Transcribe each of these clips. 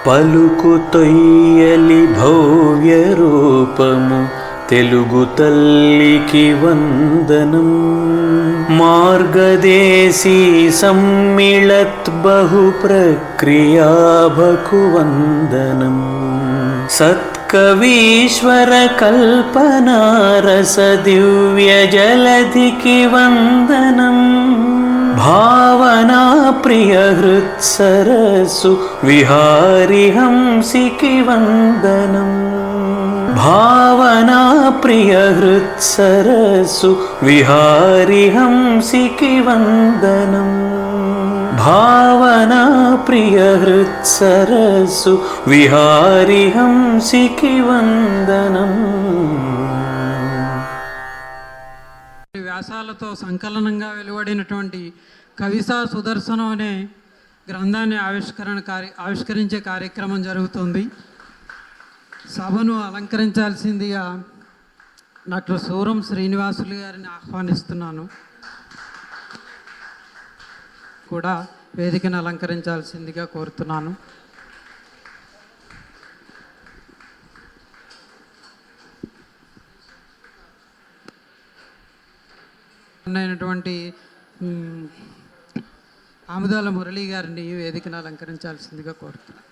పలుకు తొయ్యలి భవ్య రూపము తెలుగు తల్లికి వందనం. మార్గదేశీ సమ్మిళత్ బహు ప్రక్రియాభకు వందనం. సత్కవీశ్వర కల్పనారస దివ్య జలధికి వందనం. భావనా ప్రియ హృత్సరస్సు విహారి హంసికి వందనం. భావనా ప్రియ హృత్సరస్సు విహారి హంసికి వందనం. భావనా ప్రియ హృత్సరస్సు విహారి హంసికి వందనం. వ్యాసాలతో సంకలనంగా వెలువడినటువంటి కవితా సుదర్శనం అనే గ్రంథాన్ని ఆవిష్కరించే కార్యక్రమం జరుగుతుంది. సభను అలంకరించాల్సిందిగా డాక్టర్ సూరం శ్రీనివాసులు గారిని ఆహ్వానిస్తున్నాను. కూడా వేదికను అలంకరించాల్సిందిగా కోరుతున్నాను. అయినటువంటి ఆముదాల మురళి గారిని వేదికను అలంకరించాల్సిందిగా కోరుతున్నాను.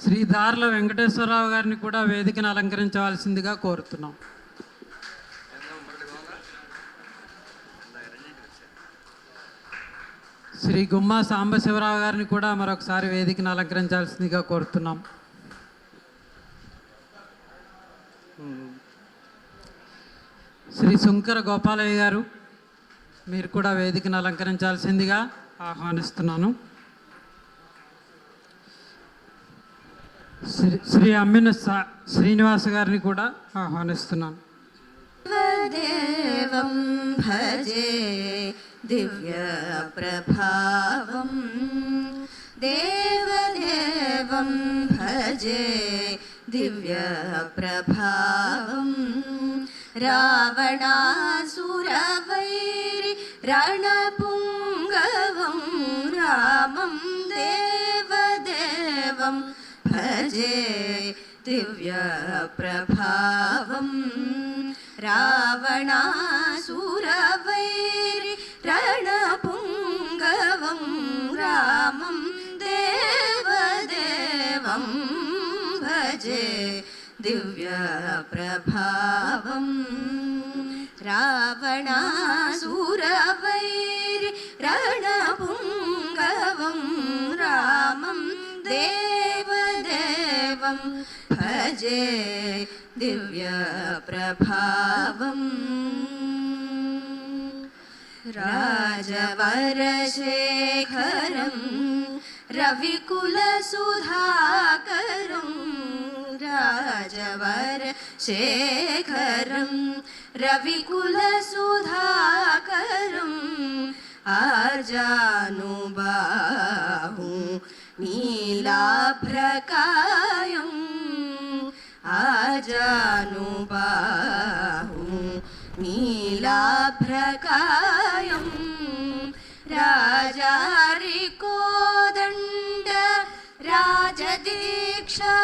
శ్రీ దార్ల వెంకటేశ్వరరావు గారిని కూడా వేదికను అలంకరించవలసిందిగా కోరుతున్నాం. శ్రీ గుమ్మా సాంబశివరావు గారిని కూడా మరొకసారి వేదికను అలంకరించాల్సిందిగా కోరుతున్నాం. శ్రీ శంకర గోపాలయ్య గారు, మీరు కూడా వేదికను అలంకరించాల్సిందిగా ఆహ్వానిస్తున్నాను. శ్రీ అమ్మిన శ్రీనివాస గారిని కూడా ఆహ్వానిస్తున్నాను. దేవం భజే దివ్య ప్రభావం, దేవదేవం భజే దివ్య ప్రభావం. రావణాసురవైరి రణపుంగవం రామం దేవదేవం భజే దివ్య ప్రభావం. రావణాసురవైరి రణపుంగవం రామం దేవదేవం భజే దివ్య ప్రభావం. రావణాసురవైరి రణపుంగవం రామం దేవదేవం భజే దివ్య ప్రభావం. రాజవరశేఖరం రవికులసుధాకరం, రాజవరశేఖరం రవికులసుధాకరం. ఆర్జానుబాహు నీలాభ్రకాయం, ఆర్జానుబాహు నీలాభ్రకాయం. రాజారికోదండ రాజదీక్షా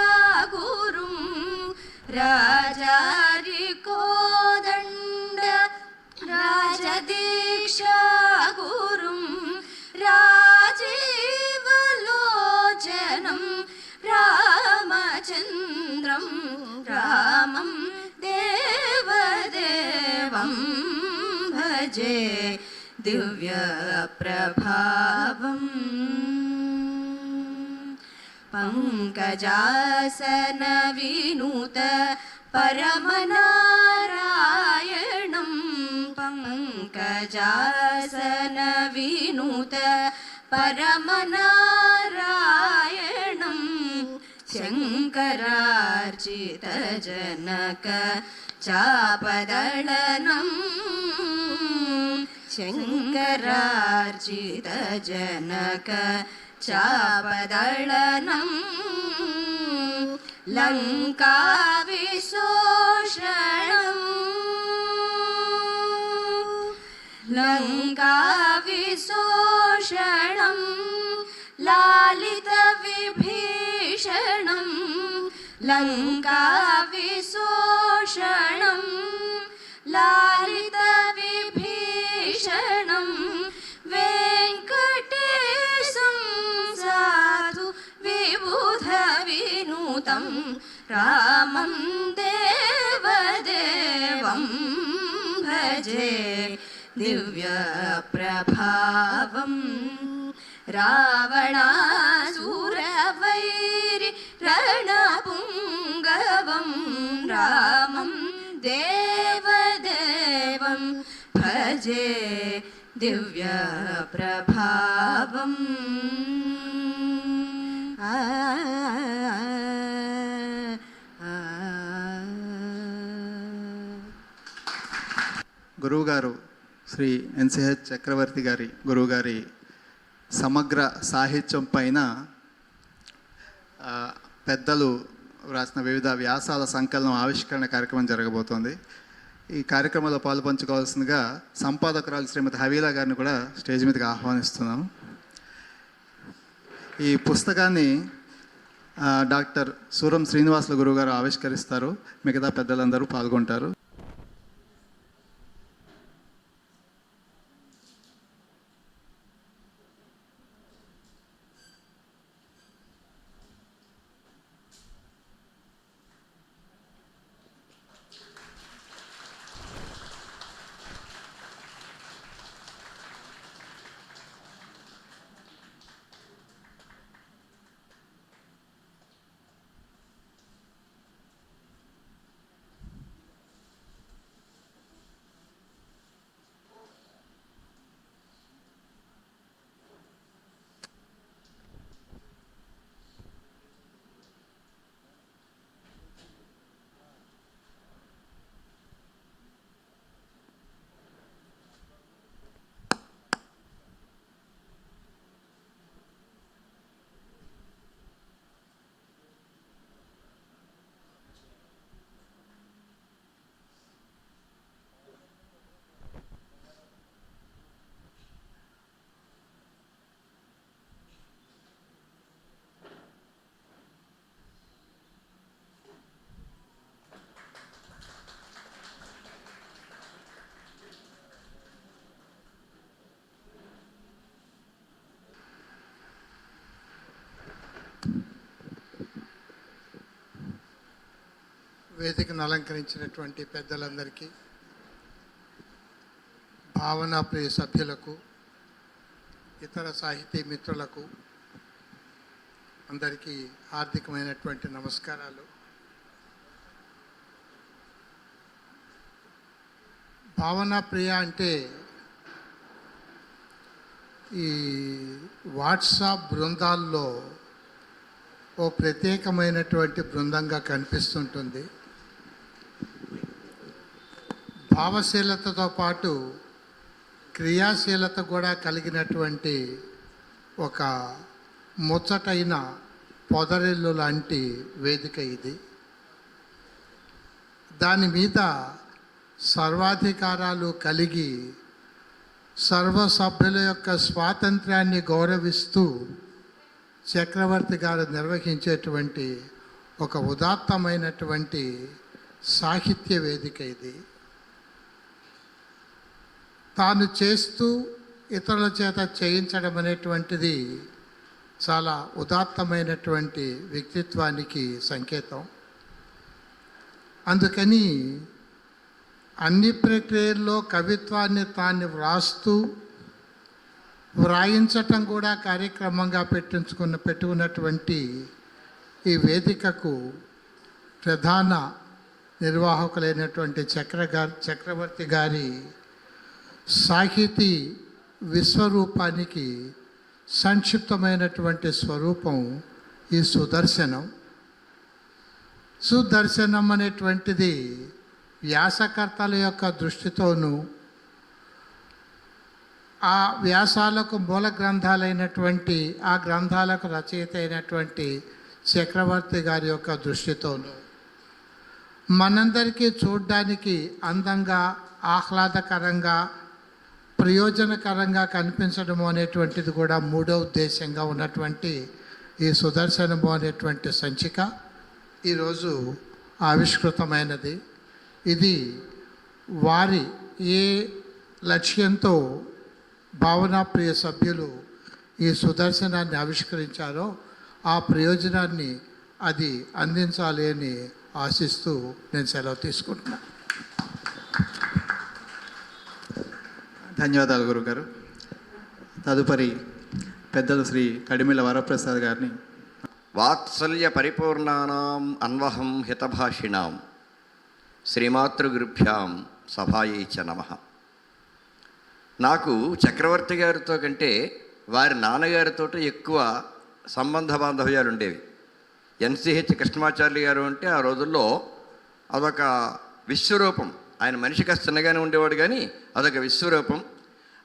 గురుం, రాజారికోదండ రాజదీక్షా గురుం. రాజీవలోచనం రామచంద్రం రామం దేవదేవం భజే దివ్య ప్రభావం. పంకజాసన వినూత పరమనారాయణం, పంకజాసన వినూత పరమనారాయణం. శంకరార్చిత జనక చాపదళనం, శంకరార్చిత జనక చాపదళనం. లంకా విశోషణం, లంకా విశోషణం. विशोषणं लालितविभीषणं लङ्काविशोषणं लालितविभीषणं वेङ्कटेशं साधु विबुधविनुतं रामं देवदेवं भजे दिव्यप्रभावं रावणासुरवैरि रणपुङ्गवं रामं देवदेवं भजे दिव्यप्रभावम् గురువుగారు శ్రీ ఎన్సిహెచ్ చక్రవర్తి గారి గురువుగారి సమగ్ర సాహిత్యం పైన పెద్దలు వ్రాసిన వివిధ వ్యాసాల సంకలనం ఆవిష్కరణ కార్యక్రమం జరగబోతోంది. ఈ కార్యక్రమంలో పాల్పంచుకోవాల్సిందిగా సంపాదకురాలు శ్రీమతి హవీలా గారిని కూడా స్టేజ్ మీదకి ఆహ్వానిస్తున్నాం. ఈ పుస్తకాన్ని డాక్టర్ సూరం శ్రీనివాసులు గురువుగారు ఆవిష్కరిస్తారు. మిగతా పెద్దలందరూ పాల్గొంటారు. వేదికను అలంకరించినటువంటి పెద్దలందరికీ, భావనా ప్రియ సభ్యులకు, ఇతర సాహితీ మిత్రులకు అందరికీ హార్దికమైనటువంటి నమస్కారాలు. భావనా ప్రియ అంటే ఈ వాట్సాప్ బృందాల్లో ఓ ప్రత్యేకమైనటువంటి బృందంగా కనిపిస్తుంటుంది. భావశీలతతో పాటు క్రియాశీలత కూడా కలిగినటువంటి ఒక ముచ్చటైన పొదరిల్లు లాంటి వేదిక ఇది. దాని మీద సర్వాధికారాలు కలిగి సర్వ సభ్యుల యొక్క స్వాతంత్ర్యాన్ని గౌరవిస్తూ చక్రవర్తి గారు నిర్వహించేటువంటి ఒక ఉదాత్తమైనటువంటి సాహిత్య వేదిక ఇది. తాను చేస్తూ ఇతరుల చేత చేయించడం అనేటువంటిది చాలా ఉదాత్తమైనటువంటి వ్యక్తిత్వానికి సంకేతం. అందుకని అన్ని ప్రక్రియల్లో కవిత్వాన్ని తాను వ్రాస్తూ వ్రాయించటం కూడా కార్యక్రమంగా పెట్టుకున్నటువంటి ఈ వేదికకు ప్రధాన నిర్వాహకులైనటువంటి చక్రవర్తి గారి సాహితీ విశ్వరూపానికి సంక్షిప్తమైనటువంటి స్వరూపం ఈ సుదర్శనం. సుదర్శనం అనేటువంటిది వ్యాసకర్తల యొక్క దృష్టితోనూ ఆ వ్యాసాలకు మూల గ్రంథాలైనటువంటి ఆ గ్రంథాలకు రచయిత అయినటువంటి చక్రవర్తి గారి యొక్క దృష్టితోనూ మనందరికీ చూడ్డానికి అందంగా, ఆహ్లాదకరంగా, ప్రయోజనకరంగా కనిపించడము అనేటువంటిది కూడా మూడో ఉద్దేశంగా ఉన్నటువంటి ఈ సుదర్శనము అనేటువంటి సంచిక ఈరోజు ఆవిష్కృతమైనది. ఇది వారి ఏ లక్ష్యంతో భావనా ప్రియ సభ్యులు ఈ సుదర్శనాన్ని ఆవిష్కరించారో ఆ ప్రయోజనాన్ని అది అందించాలి అని ఆశిస్తూ నేను సెలవు తీసుకుంటున్నాను. ధన్యవాదాలు గురుగారు. తదుపరి పెద్దలు శ్రీ కడిమిళ్ళ వరప్రసాద్ గారిని. వాత్సల్య పరిపూర్ణానాం అన్వహం హితభాషిణాం శ్రీమాతృగురుభ్యాం సభాయై చ నమః. నాకు చక్రవర్తి గారితో కంటే వారి నాన్నగారితో ఎక్కువ సంబంధ బాంధవ్యాలు ఉండేవి. ఎన్సిహెచ్ కృష్ణమాచార్య గారు అంటే ఆ రోజుల్లో అదొక విశ్వరూపం. ఆయన మనిషి కాస్త చిన్నగానే ఉండేవాడు, కానీ అదొక విశ్వరూపం.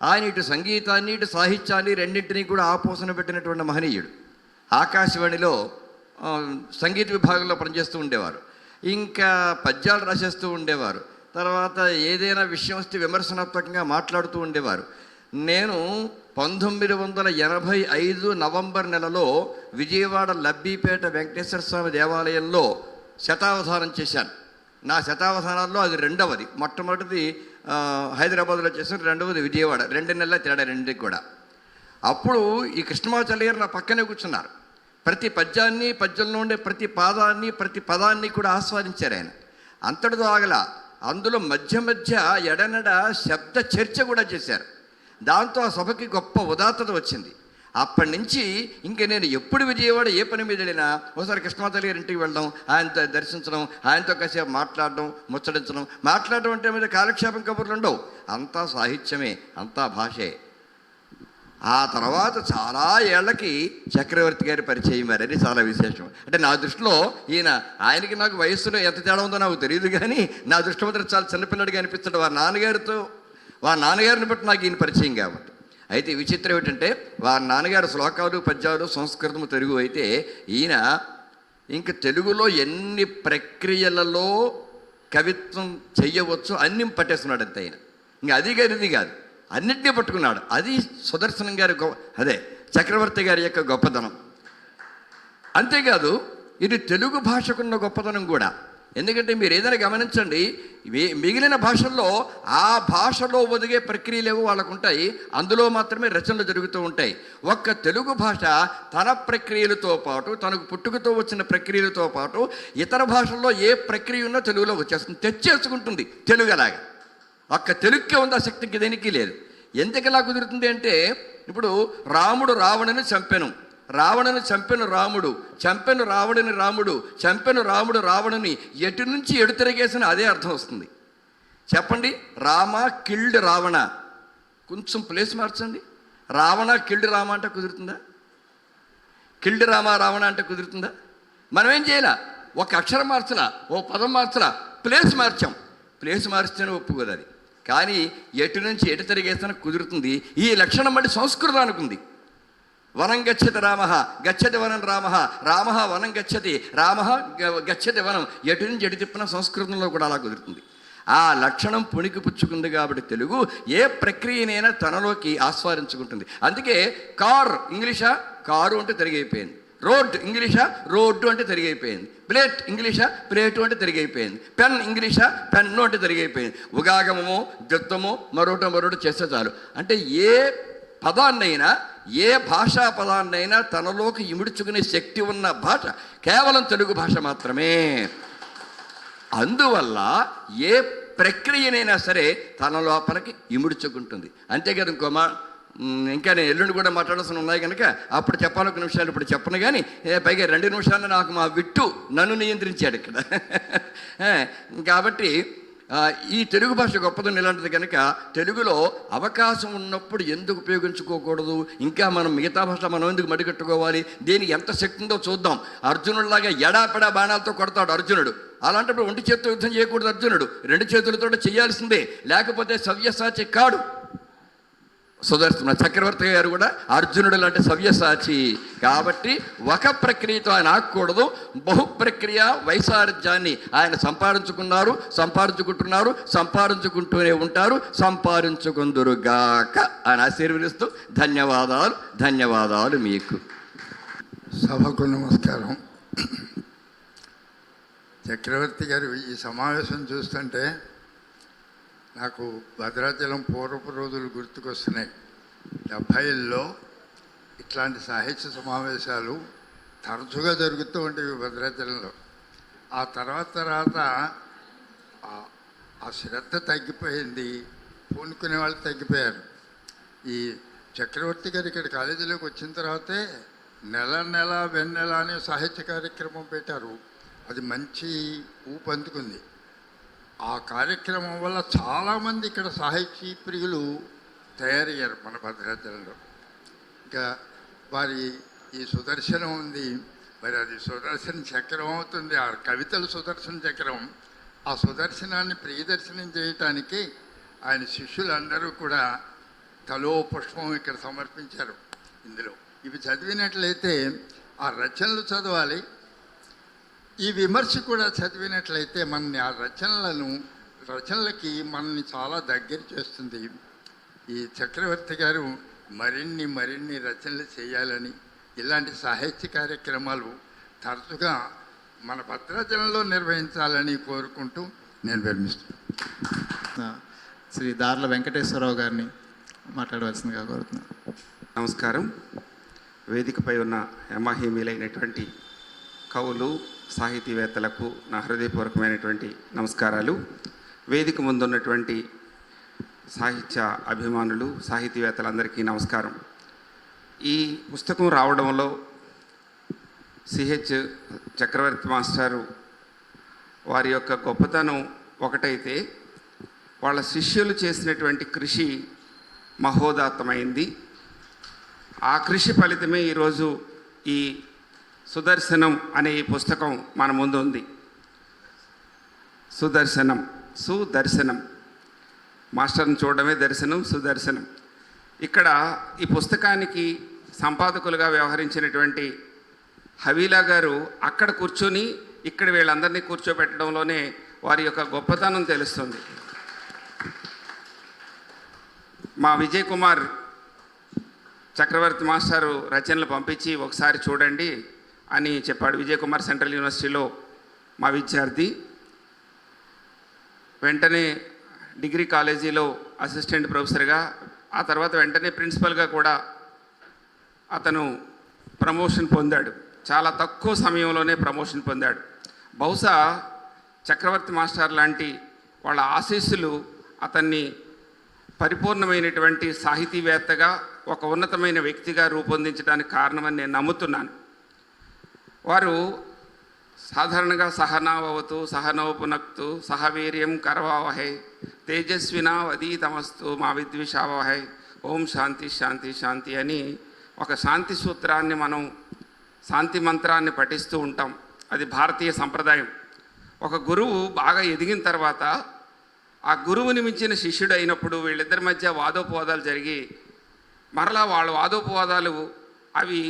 ఆయన ఇటు సంగీతాన్ని ఇటు సాహిత్యాన్ని రెండింటినీ కూడా ఆపోసన పెట్టినటువంటి మహనీయుడు. ఆకాశవాణిలో సంగీత విభాగంలో పనిచేస్తూ ఉండేవారు. ఇంకా పద్యాలు రాసేస్తూ ఉండేవారు. తర్వాత ఏదైనా విషయం వస్తే విమర్శనాత్మకంగా మాట్లాడుతూ ఉండేవారు. నేను 1985 నవంబర్ నెలలో విజయవాడ లబ్బీపేట వెంకటేశ్వర స్వామి దేవాలయంలో శతావధానం చేశాను. నా శతావధానాల్లో అది రెండవది. మొట్టమొదటిది హైదరాబాద్లో చేసిన, రెండవది విజయవాడ. 2 నెలల తేడా రెండింటికి కూడా. అప్పుడు ఈ కృష్ణమాచార్య గారు నా పక్కనే కూర్చున్నారు. ప్రతి పద్యాన్ని, పద్యంలో ఉండే ప్రతి పాదాన్ని, ప్రతి పదాన్ని కూడా ఆస్వాదించారు ఆయన. అంతటితో ఆగల, అందులో మధ్య మధ్య ఎడనడ శబ్ద చర్చ కూడా చేశారు. దాంతో ఆ సభకి గొప్ప ఉదాత్తత వచ్చింది. అప్పటి నుంచి ఇంక నేను ఎప్పుడు విజయవాడ ఏ పని మీద వెళ్ళినా ఒకసారి కృష్ణమాచార్య గారి ఇంటికి వెళ్ళడం, ఆయనతో దర్శించడం, ఆయనతో కాసేపు మాట్లాడడం, మాట్లాడడం అంటే మీద కాలక్షేపం కబుర్లు ఉండవు. అంతా సాహిత్యమే, అంతా భాషే. ఆ తర్వాత చాలా ఏళ్లకి చక్రవర్తి గారి పరిచయం వారని చాలా విశేషం. అంటే నా దృష్టిలో ఆయనకి నాకు వయస్సులో ఎంత తేడా ఉందో నాకు తెలియదు, కానీ నా దృష్టి మాత్రం చాలా చిన్నపిల్లడిగా అనిపిస్తాడు. వారి నాన్నగారిని బట్టి నాకు ఈయన పరిచయం కాబట్టి. అయితే విచిత్రం ఏమిటంటే, వారి నాన్నగారు శ్లోకాలు, పద్యాలు, సంస్కృతము, తెలుగు అయితే ఈయన ఇంక తెలుగులో ఎన్ని ప్రక్రియలలో కవిత్వం చెయ్యవచ్చు అన్నీ పట్టేస్తున్నాడు అంతే. ఆయన ఇంకా అది గరిది కాదు, అన్నింటినీ పట్టుకున్నాడు. అది సుదర్శనం గారి చక్రవర్తి గారి యొక్క గొప్పతనం. అంతేకాదు ఇది తెలుగు భాషకున్న గొప్పతనం కూడా. ఎందుకంటే మీరు ఏదైనా గమనించండి, మిగిలిన భాషల్లో ఆ భాషలో ఒదిగే ప్రక్రియలేవో వాళ్ళకు ఉంటాయి, అందులో మాత్రమే రచనలు జరుగుతూ ఉంటాయి. ఒక్క తెలుగు భాష తన ప్రక్రియలతో పాటు, తనకు పుట్టుకతో వచ్చిన ప్రక్రియలతో పాటు ఇతర భాషల్లో ఏ ప్రక్రియ ఉన్నా తెలుగులో వచ్చేస్తుంది, తెచ్చేసుకుంటుంది తెలుగు. అలాగా ఒక్క తెలుగుకే ఉంది, ఆ శక్తికి దేనికి లేదు. ఎందుకలా కుదురుతుంది అంటే, ఇప్పుడు రాముడు రావణుని చంపెను, రావణుని చంపెను రాముడు, చంపెను రావణుని రాముడు, చంపెను రాముడు రావణుని, ఎటు నుంచి ఎడు తిరిగేసిన అదే అర్థం వస్తుంది. చెప్పండి, రామ కిల్డ్ రావణ, కొంచెం ప్లేస్ మార్చండి. రావణ కిల్డ్ రామ అంటే కుదురుతుందా? కిల్డ్ రామ రావణ అంటే కుదురుతుందా? మనం ఏం చేయాలా? ఒక అక్షరం మార్చలా, ఓ పదం మార్చలా, ప్లేస్ మార్చాం. ప్లేస్ మార్చితేనే ఒప్పుకోదు అది. కానీ ఎటు నుంచి ఎటు తిరిగేస్తానో కుదురుతుంది. ఈ లక్షణం మళ్ళీ సంస్కృతానికి ఉంది. వనం గచ్చతి రామ, గచ్చతి వనం రామ, రామ వనం గచ్చతి, రామ గచ్చతి వనం. ఎటు నుంచి ఎటు తిప్పిన సంస్కృతంలో కూడా అలా కుదురుతుంది. ఆ లక్షణం పుణికి పుచ్చుకుంది కాబట్టి తెలుగు ఏ ప్రక్రియనైనా తనలోకి ఆస్వాదించుకుంటుంది. అందుకే కార్ ఇంగ్లీషా, కారు అంటే తిరిగైపోయింది. రోడ్ ఇంగ్లీషా, రోడ్డు అంటే తిరిగైపోయింది. ప్లేట్ ఇంగ్లీషా, ప్లేటు అంటే తిరిగైపోయింది. పెన్ ఇంగ్లీషా, పెన్ను అంటే తిరిగైపోయింది. ఉగాగమమో ద్యుత్తమో మరోటో చేస్తే చాలు. అంటే ఏ పదాన్నైనా, ఏ భాషా పదాన్నైనా తనలోకి ఇముడ్చుకునే శక్తి ఉన్న భాష కేవలం తెలుగు భాష మాత్రమే. అందువల్ల ఏ ప్రక్రియనైనా సరే తన లోపలికి ఇముడ్చుకుంటుంది. అంతేకాదు ఇంకా నేను ఎల్లుండి కూడా మాట్లాడాల్సిన ఉన్నాయి కనుక అప్పుడు చెప్పాలొక నిమిషాలు ఇప్పుడు చెప్పను, కానీ పైగా 2 నిమిషాలు నాకు మా విట్టు నన్ను నియంత్రించాడు ఇక్కడ. కాబట్టి ఈ తెలుగు భాష గొప్పదని ఇలాంటిది కనుక తెలుగులో అవకాశం ఉన్నప్పుడు ఎందుకు ఉపయోగించుకోకూడదు? ఇంకా మనం మిగతా భాష మనం ఎందుకు మడికట్టుకోవాలి? దీనికి ఎంత శక్తి ఉందో చూద్దాం. అర్జునుడిలాగా ఎడాపెడా బాణాలతో కొడతాడు అర్జునుడు. అలాంటప్పుడు ఒంటి చేతితో యుద్ధం చేయకూడదు అర్జునుడు, 2 చేతులతో చేయాల్సిందే, లేకపోతే సవ్యసాచి కాడు. సుదర్శన చక్రవర్తి గారు కూడా అర్జునుడు లాంటి సవ్యసాచి కాబట్టి ఒక ప్రక్రియతో ఆయన ఆగకూడదు. బహు ప్రక్రియ వైసారథ్యాన్ని ఆయన సంపాదించుకుంటూనే ఉంటారు, సంపాదించుకుందురుగాక అని ఆశీర్వదిస్తూ ధన్యవాదాలు మీకు. సభకు నమస్కారం. చక్రవర్తి గారు ఈ సమావేశం చూస్తుంటే నాకు భద్రాచలం పూర్వపు రోజులు గుర్తుకొస్తున్నాయి. 70ల్లో ఇట్లాంటి సాహిత్య సమావేశాలు తరచుగా జరుగుతూ ఉండేవి భద్రాచలంలో. ఆ తర్వాత ఆ శ్రద్ధ తగ్గిపోయింది, పూనుకునే వాళ్ళు తగ్గిపోయారు. ఈ చక్రవర్తి గారు ఇక్కడ కాలేజీలోకి వచ్చిన తర్వాతే నెల వెన్నెల అనే సాహిత్య కార్యక్రమం పెట్టారు. అది మంచి ఊపందుకుంది. ఆ కార్యక్రమం వల్ల చాలామంది ఇక్కడ సాహితీ ప్రియులు తయారయ్యారు మన భద్రాచలంలో. ఇంకా వారి ఈ సుదర్శనం ఉంది, మరి అది సుదర్శన చక్రం అవుతుంది. ఆ కవితలు సుదర్శన చక్రం. ఆ సుదర్శనాన్ని ప్రియదర్శనం చేయటానికి ఆయన శిష్యులందరూ కూడా తలో పుష్పం ఇక్కడ సమర్పించారు. ఇందులో ఇవి చదివినట్లయితే ఆ రచనలు చదవాలి, ఈ విమర్శ కూడా చదివినట్లయితే మనని ఆ రచనలకి మనల్ని చాలా దగ్గర చేస్తుంది. ఈ చక్రవర్తి గారు మరిన్ని రచనలు చేయాలని, ఇలాంటి సాహిత్య కార్యక్రమాలు తరచుగా మన భద్రాచలంలో నిర్వహించాలని కోరుకుంటూ నేను విరమిస్తున్నాను. శ్రీ దార్ల వెంకటేశ్వరరావు గారిని మాట్లాడవలసిందిగా కోరుతున్నాను. నమస్కారం. వేదికపై ఉన్న యమహీమీలైనటువంటి కవులు, సాహితీవేత్తలకు నా హృదయపూర్వకమైనటువంటి నమస్కారాలు. వేదిక ముందున్నటువంటి సాహిత్య అభిమానులు, సాహితీవేత్తలందరికీ నమస్కారం. ఈ పుస్తకం రావడంలో సిహెచ్ చక్రవర్తి మాస్టారు వారి యొక్క గొప్పతనం ఒకటైతే, వాళ్ళ శిష్యులు చేసినటువంటి కృషి మహోదాత్తమైంది. ఆ కృషి ఫలితమే ఈరోజు ఈ సుదర్శనం అనే ఈ పుస్తకం మన ముందు ఉంది. సుదర్శనం మాస్టర్ని చూడడమే దర్శనం, సుదర్శనం. ఇక్కడ ఈ పుస్తకానికి సంపాదకులుగా వ్యవహరించినటువంటి హవీలా గారు అక్కడ కూర్చొని ఇక్కడ వీళ్ళందరినీ కూర్చోబెట్టడంలోనే వారి యొక్క గొప్పతనం తెలుస్తుంది. మా విజయ్ కుమార్ చక్రవర్తి మాస్టారు రచనలు పంపించి ఒకసారి చూడండి అని చెప్పాడు. విజయ్ కుమార్ సెంట్రల్ యూనివర్సిటీలో మా విద్యార్థి. వెంటనే డిగ్రీ కాలేజీలో అసిస్టెంట్ ప్రొఫెసర్గా, ఆ తర్వాత వెంటనే ప్రిన్సిపల్గా కూడా అతను ప్రమోషన్ పొందాడు. చాలా తక్కువ సమయంలోనే ప్రమోషన్ పొందాడు. బహుశా చక్రవర్తి మాస్టర్ లాంటి వాళ్ళ ఆశీస్సులు అతన్ని పరిపూర్ణమైనటువంటి సాహితీవేత్తగా, ఒక ఉన్నతమైన వ్యక్తిగా రూపొందించడానికి కారణమని నేను నమ్ముతున్నాను. వారు సాధారణంగా సహనావతు సహనోపునక్తు సహవీర్యం కరవావహై తేజస్వినావదీతమస్తు మా విద్విషావహై ఓం శాంతి శాంతి శాంతి అని ఒక శాంతి సూత్రాన్ని, మనం శాంతి మంత్రాన్ని పఠిస్తూ ఉంటాం. అది భారతీయ సంప్రదాయం. ఒక గురువు బాగా ఎదిగిన తర్వాత ఆ గురువుని మించిన శిష్యుడు అయినప్పుడు వీళ్ళిద్దరి మధ్య వాదోపవాదాలు జరిగి, మరలా వాళ్ళ వాదోపవాదాలు అవి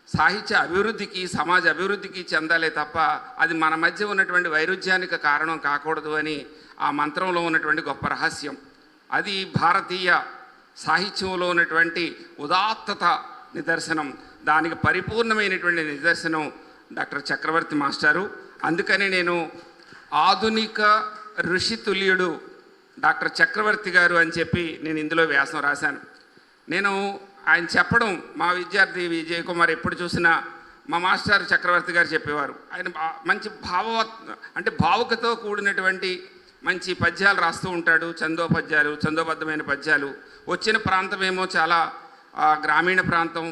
సాహిత్య అభివృద్ధికి, సమాజ అభివృద్ధికి చెందాలే తప్ప అది మన మధ్య ఉన్నటువంటి వైరుధ్యానికి కారణం కాకూడదు అని ఆ మంత్రంలో ఉన్నటువంటి గొప్ప రహస్యం. అది భారతీయ సాహిత్యంలో ఉన్నటువంటి ఉదాత్తత నిదర్శనం. దానికి పరిపూర్ణమైనటువంటి నిదర్శనం డాక్టర్ చక్రవర్తి మాస్టారు. అందుకని నేను ఆధునిక ఋషి తుల్యుడు డాక్టర్ చక్రవర్తి గారు అని చెప్పి నేను ఇందులో వ్యాసం రాశాను. నేను ఆయన చెప్పడం, మా విద్యార్థి విజయ్ కుమార్ ఎప్పుడు చూసినా మా మాస్టర్ చక్రవర్తి గారు చెప్పేవారు. ఆయన మంచి భావుకతో కూడినటువంటి మంచి పద్యాలు రాస్తూ ఉంటాడు. చందోబద్ధమైన పద్యాలు. వచ్చిన ప్రాంతం ఏమో చాలా గ్రామీణ ప్రాంతం,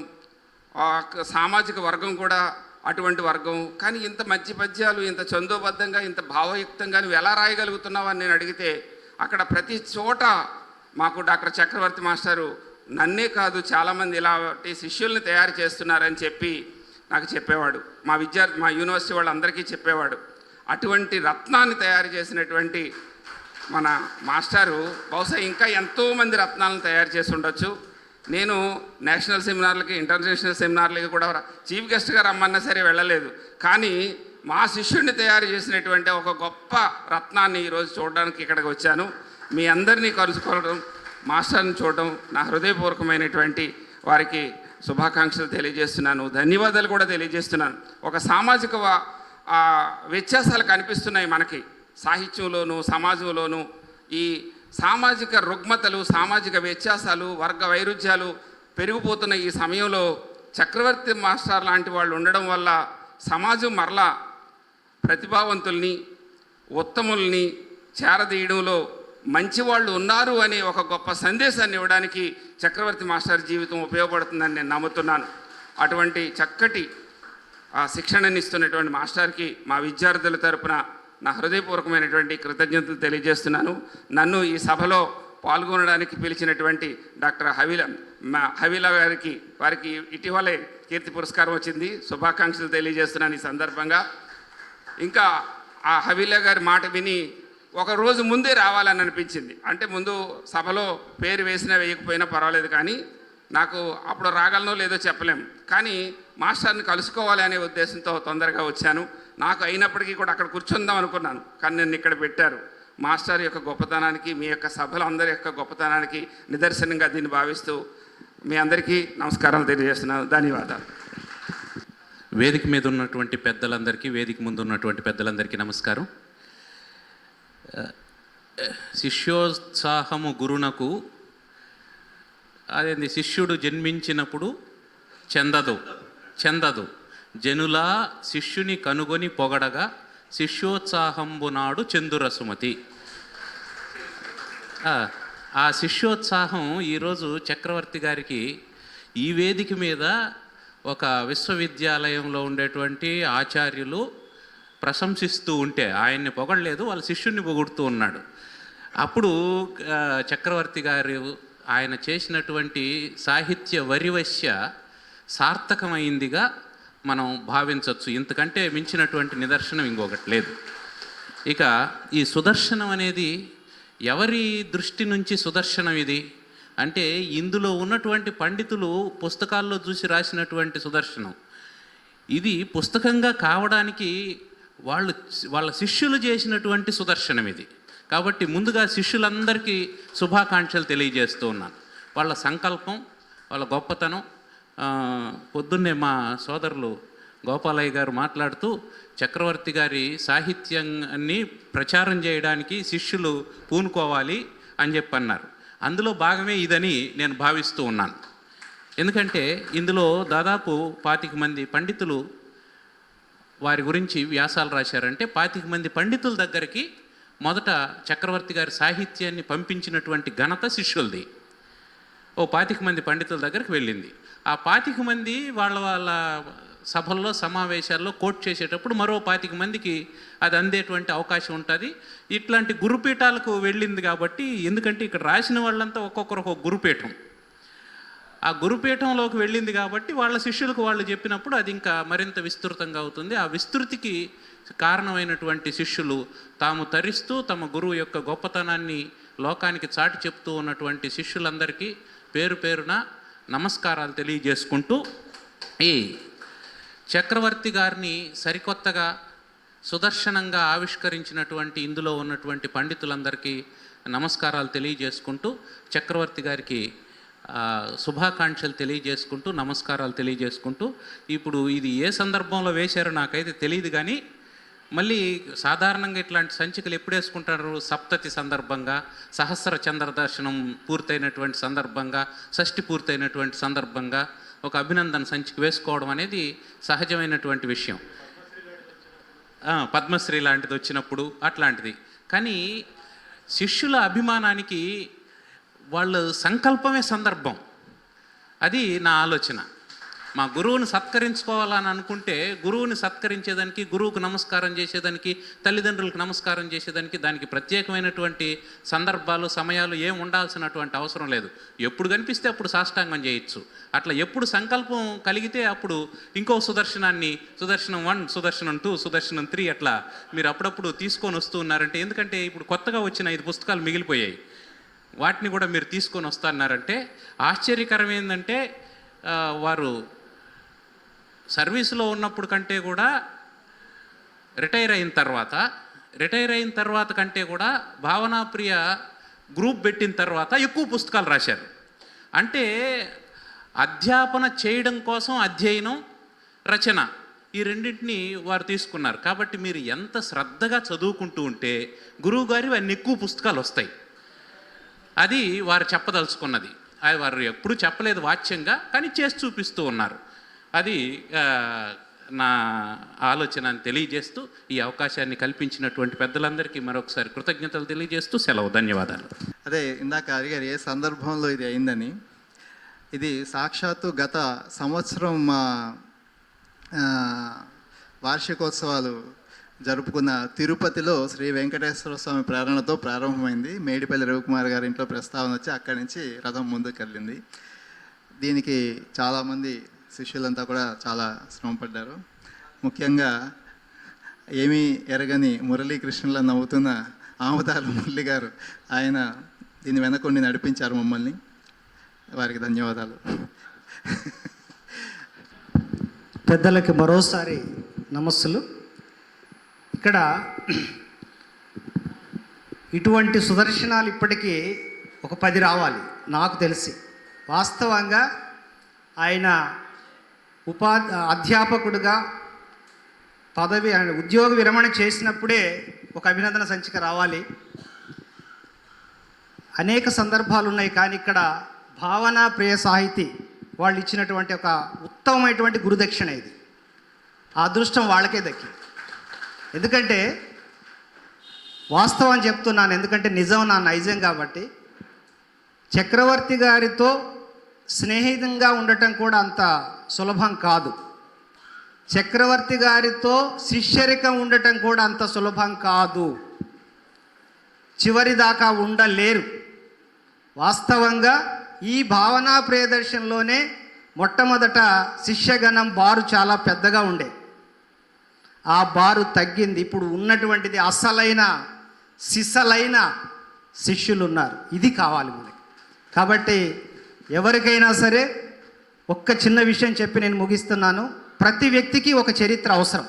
సామాజిక వర్గం కూడా అటువంటి వర్గం. కానీ ఇంత మంచి పద్యాలు, ఇంత చందోబద్ధంగా, ఇంత భావయుక్తంగా నువ్వు ఎలా రాయగలుగుతున్నావు అని నేను అడిగితే, అక్కడ ప్రతి చోట మాకు డాక్టర్ చక్రవర్తి మాస్టారు నన్నే కాదు చాలామంది ఇలాంటి శిష్యుల్ని తయారు చేస్తున్నారని చెప్పి నాకు చెప్పేవాడు. మా యూనివర్సిటీ వాళ్ళందరికీ చెప్పేవాడు. అటువంటి రత్నాన్ని తయారు చేసినటువంటి మన మాస్టారు బహుశా ఇంకా ఎంతోమంది రత్నాలను తయారు చేసి ఉండొచ్చు. నేను నేషనల్ సెమినార్లకి, ఇంటర్నేషనల్ సెమినార్లకి కూడా చీఫ్ గెస్ట్గా రమ్మన్నా సరే వెళ్ళలేదు. కానీ మా శిష్యుడిని తయారు చేసినటువంటి ఒక గొప్ప రత్నాన్ని ఈరోజు చూడడానికి ఇక్కడికి వచ్చాను. మీ అందరినీ కలుసుకోవడం, మాస్టర్ని చూడడం నా హృదయపూర్వకమైనటువంటి వారికి శుభాకాంక్షలు తెలియజేస్తున్నాను, ధన్యవాదాలు కూడా తెలియజేస్తున్నాను. ఒక సామాజిక వ్యత్యాసాలు కనిపిస్తున్నాయి మనకి సాహిత్యంలోనూ సమాజంలోనూ. ఈ సామాజిక రుగ్మతలు, సామాజిక వ్యత్యాసాలు, వర్గ వైరుధ్యాలు పెరిగిపోతున్న ఈ సమయంలో చక్రవర్తి మాస్టర్ లాంటి వాళ్ళు ఉండడం వల్ల సమాజం మరలా ప్రతిభావంతుల్ని, ఉత్తముల్ని చేరదీయడంలో మంచివాళ్ళు ఉన్నారు అనే ఒక గొప్ప సందేశాన్ని ఇవ్వడానికి చక్రవర్తి మాస్టర్ జీవితం ఉపయోగపడుతుందని నేను నమ్ముతున్నాను. అటువంటి చక్కటి శిక్షణని ఇస్తున్నటువంటి మాస్టర్కి మా విద్యార్థుల తరపున నా హృదయపూర్వకమైనటువంటి కృతజ్ఞతలు తెలియజేస్తున్నాను. నన్ను ఈ సభలో పాల్గొనడానికి పిలిచినటువంటి డాక్టర్ హవీలా వారికి ఇటీవలే కీర్తి పురస్కారం వచ్చింది. శుభాకాంక్షలు తెలియజేస్తున్నాను ఈ సందర్భంగా. ఇంకా ఆ హవీలా గారి మాట విని ఒక రోజు ముందే రావాలని అనిపించింది. అంటే ముందు సభలో పేరు వేసినా వేయకపోయినా పర్వాలేదు, కానీ నాకు అప్పుడు రాగలనో లేదో చెప్పలేం. కానీ మాస్టర్ని కలుసుకోవాలి అనే ఉద్దేశంతో తొందరగా వచ్చాను. నాకు అయినప్పటికీ కూడా అక్కడ కూర్చుందాం అనుకున్నాను, కానీ నన్ను ఇక్కడ పెట్టారు. మాస్టర్ యొక్క గొప్పతనానికి, మీ యొక్క సభలు అందరి యొక్క గొప్పతనానికి నిదర్శనంగా దీన్ని భావిస్తూ మీ అందరికీ నమస్కారాలు తెలియజేస్తున్నాను. ధన్యవాదాలు. వేదిక మీద ఉన్నటువంటి పెద్దలందరికీ, వేదిక ముందు ఉన్నటువంటి పెద్దలందరికీ నమస్కారం. శిష్యోత్సాహము గురునకు, అదేంది, శిష్యుడు జన్మించినప్పుడు చెందదు జనులా శిష్యుని కనుగొని పొగడగా శిష్యోత్సాహంబునాడు చందురసుమతి. ఆ శిష్యోత్సాహం ఈరోజు చక్రవర్తి గారికి ఈ వేదిక మీద ఒక విశ్వవిద్యాలయంలో ఉండేటువంటి ఆచార్యులు ప్రశంసిస్తూ ఉంటే ఆయన్ని పొగడలేదు, వాళ్ళ శిష్యుడిని పొగుడుతూ ఉన్నాడు. అప్పుడు చక్రవర్తి గారు ఆయన చేసినటువంటి సాహిత్య వరివశ్య సార్థకమైందిగా మనం భావించవచ్చు. ఇంతకంటే మించినటువంటి నిదర్శనం ఇంకొకటి లేదు. ఇక ఈ సుదర్శనం అనేది ఎవరి దృష్టి నుంచి సుదర్శనం ఇది అంటే, ఇందులో ఉన్నటువంటి పండితులు పుస్తకాల్లో చూసి రాసినటువంటి సుదర్శనం. ఇది పుస్తకంగా కావడానికి వాళ్ళ శిష్యులు చేసినటువంటి సుదర్శనం ఇది. కాబట్టి ముందుగా శిష్యులందరికీ శుభాకాంక్షలు తెలియజేస్తూ ఉన్నాను. వాళ్ళ సంకల్పం, వాళ్ళ గొప్పతనం. పొద్దున్నే మా సోదరులు గోపాలయ్య గారు మాట్లాడుతూ చక్రవర్తి గారి సాహిత్యాన్ని ప్రచారం చేయడానికి శిష్యులు పూనుకోవాలి అని చెప్పి అన్నారు. అందులో భాగమే ఇదని నేను భావిస్తూ ఉన్నాను. ఎందుకంటే ఇందులో దాదాపు 25 మంది పండితులు వారి గురించి వ్యాసాలు రాశారంటే 25 మంది పండితుల దగ్గరికి మొదట చక్రవర్తి గారి సాహిత్యాన్ని పంపించినటువంటి ఘనత శిష్యులది. 25 మంది పండితుల దగ్గరికి వెళ్ళింది. ఆ 25 మంది వాళ్ళ సభల్లో, సమావేశాల్లో కోట్ చేసేటప్పుడు మరో 25 మందికి అది అందేటువంటి అవకాశం ఉంటుంది. ఇట్లాంటి గురుపీఠాలకు వెళ్ళింది కాబట్టి, ఎందుకంటే ఇక్కడ రాసిన వాళ్ళంతా ఒక్కొక్కరు ఒక గురుపీఠం, ఆ గురుపీఠంలోకి వెళ్ళింది కాబట్టి వాళ్ళ శిష్యులకు వాళ్ళు చెప్పినప్పుడు అది ఇంకా మరింత విస్తృతంగా అవుతుంది. ఆ విస్తృతికి కారణమైనటువంటి శిష్యులు తాము తరిస్తూ తమ గురువు యొక్క గొప్పతనాన్ని లోకానికి చాటి చెప్తూ ఉన్నటువంటి శిష్యులందరికీ పేరు పేరున నమస్కారాలు తెలియజేసుకుంటూ, ఈ చక్రవర్తి గారిని సరికొత్తగా సుదర్శనంగా ఆవిష్కరించినటువంటి ఇందులో ఉన్నటువంటి పండితులందరికీ నమస్కారాలు తెలియజేసుకుంటూ, చక్రవర్తి గారికి శుభాకాంక్షలు తెలియజేసుకుంటూ, నమస్కారాలు తెలియజేసుకుంటూ, ఇప్పుడు ఇది ఏ సందర్భంలో వేశారో నాకైతే తెలియదు, కానీ మళ్ళీ సాధారణంగా ఇట్లాంటి సంచికలు ఎప్పుడు వేసుకుంటారు? సప్తతి సందర్భంగా, సహస్ర చంద్ర దర్శనం పూర్తయినటువంటి సందర్భంగా, షష్ఠి పూర్తయినటువంటి సందర్భంగా ఒక అభినందన సంచిక వేసుకోవడం అనేది సహజమైనటువంటి విషయం. పద్మశ్రీ లాంటిది వచ్చినప్పుడు అట్లాంటిది. కానీ శిష్యుల అభిమానానికి వాళ్ళ సంకల్పమే సందర్భం. అది నా ఆలోచన. మా గురువుని సత్కరించుకోవాలని అనుకుంటే గురువుని సత్కరించేదానికి, గురువుకు నమస్కారం చేసేదానికి, తల్లిదండ్రులకు నమస్కారం చేసేదానికి దానికి ప్రత్యేకమైనటువంటి సందర్భాలు, సమయాలు ఏం ఉండాల్సినటువంటి అవసరం లేదు. ఎప్పుడు కనిపిస్తే అప్పుడు సాష్టాంగం చేయొచ్చు. అట్లా ఎప్పుడు సంకల్పం కలిగితే అప్పుడు ఇంకో సుదర్శనాన్ని, సుదర్శనం 1, సుదర్శనం 2, సుదర్శనం 3 అట్లా మీరు అప్పుడప్పుడు తీసుకొని వస్తూ ఉన్నారంటే, ఎందుకంటే ఇప్పుడు కొత్తగా వచ్చిన 5 పుస్తకాలు మిగిలిపోయాయి. వాటిని కూడా మీరు తీసుకొని వస్తున్నారంటే ఆశ్చర్యకరం ఏంటంటే వారు సర్వీసులో ఉన్నప్పుడు కంటే కూడా రిటైర్ అయిన తర్వాత కంటే కూడా భావనాప్రియ గ్రూప్ పెట్టిన తర్వాత ఎక్కువ పుస్తకాలు రాశారు. అంటే అధ్యాపన చేయడం కోసం అధ్యయనం, రచన ఈ రెండింటిని వారు తీసుకున్నారు. కాబట్టి మీరు ఎంత శ్రద్ధగా చదువుకుంటూ ఉంటే గురువుగారి అన్ని ఎక్కువ పుస్తకాలు వస్తాయి. అది వారు చెప్పదలుచుకున్నది. అది వారు ఎప్పుడు చెప్పలేదు వాచ్యంగా, కానీ చేసి చూపిస్తూ ఉన్నారు. అది నా ఆలోచన తెలియజేస్తూ ఈ అవకాశాన్ని కల్పించినటువంటి పెద్దలందరికీ మరొకసారి కృతజ్ఞతలు తెలియజేస్తూ సెలవు. ధన్యవాదాలు. అదే ఇందాక అడిగారు ఏ సందర్భంలో ఇది అయిందని. ఇది సాక్షాత్తు గత సంవత్సరం మా వార్షికోత్సవాలు జరుపుకున్న తిరుపతిలో శ్రీ వెంకటేశ్వర స్వామి ప్రేరణతో ప్రారంభమైంది. మేడిపల్లి రవికుమార్ గారి ఇంట్లో ప్రస్తావన వచ్చి అక్కడి నుంచి రథం ముందుకు వెళ్ళింది. దీనికి చాలామంది శిష్యులంతా కూడా చాలా శ్రమపడ్డారు. ముఖ్యంగా ఏమీ ఎరగని మురళీకృష్ణులా నవ్వుతున్న ఆముదాల మురళి గారు, ఆయన దీని వెనకొండి నడిపించారు మమ్మల్ని. వారికి ధన్యవాదాలు. పెద్దలకి మరోసారి నమస్సులు. ఇక్కడ ఇటువంటి సుదర్శనాలు ఇప్పటికీ ఒక 10 రావాలి నాకు తెలిసి. వాస్తవంగా ఆయన అధ్యాపకుడుగా ఉద్యోగ విరమణ చేసినప్పుడే ఒక అభినందన సంచిక రావాలి. అనేక సందర్భాలు ఉన్నాయి, కానీ ఇక్కడ భావన ప్రియ సాహితీ వాళ్ళు ఇచ్చినటువంటి ఒక ఉత్తమమైనటువంటి గురుదక్షిణ ఇది. ఆ అదృష్టం వాళ్ళకే దక్కింది. ఎందుకంటే వాస్తవం చెప్తున్నాను, ఎందుకంటే నిజం నా నైజం కాబట్టి. చక్రవర్తి గారితో స్నేహితంగా ఉండటం కూడా అంత సులభం కాదు. చక్రవర్తి గారితో శిష్యరికం ఉండటం కూడా అంత సులభం కాదు. చివరి దాకా ఉండలేరు. వాస్తవంగా ఈ భావనా ప్రియదర్శనలోనే మొట్టమొదట శిష్యగణం బారు చాలా పెద్దగా ఉండే. ఆ బారు తగ్గింది. ఇప్పుడు ఉన్నటువంటిది అసలైన సిసలైన శిష్యులు ఉన్నారు. ఇది కావాలి మనకి. కాబట్టి ఎవరికైనా సరే ఒక్క చిన్న విషయం చెప్పి నేను ముగిస్తున్నాను. ప్రతి వ్యక్తికి ఒక చరిత్ర అవసరం.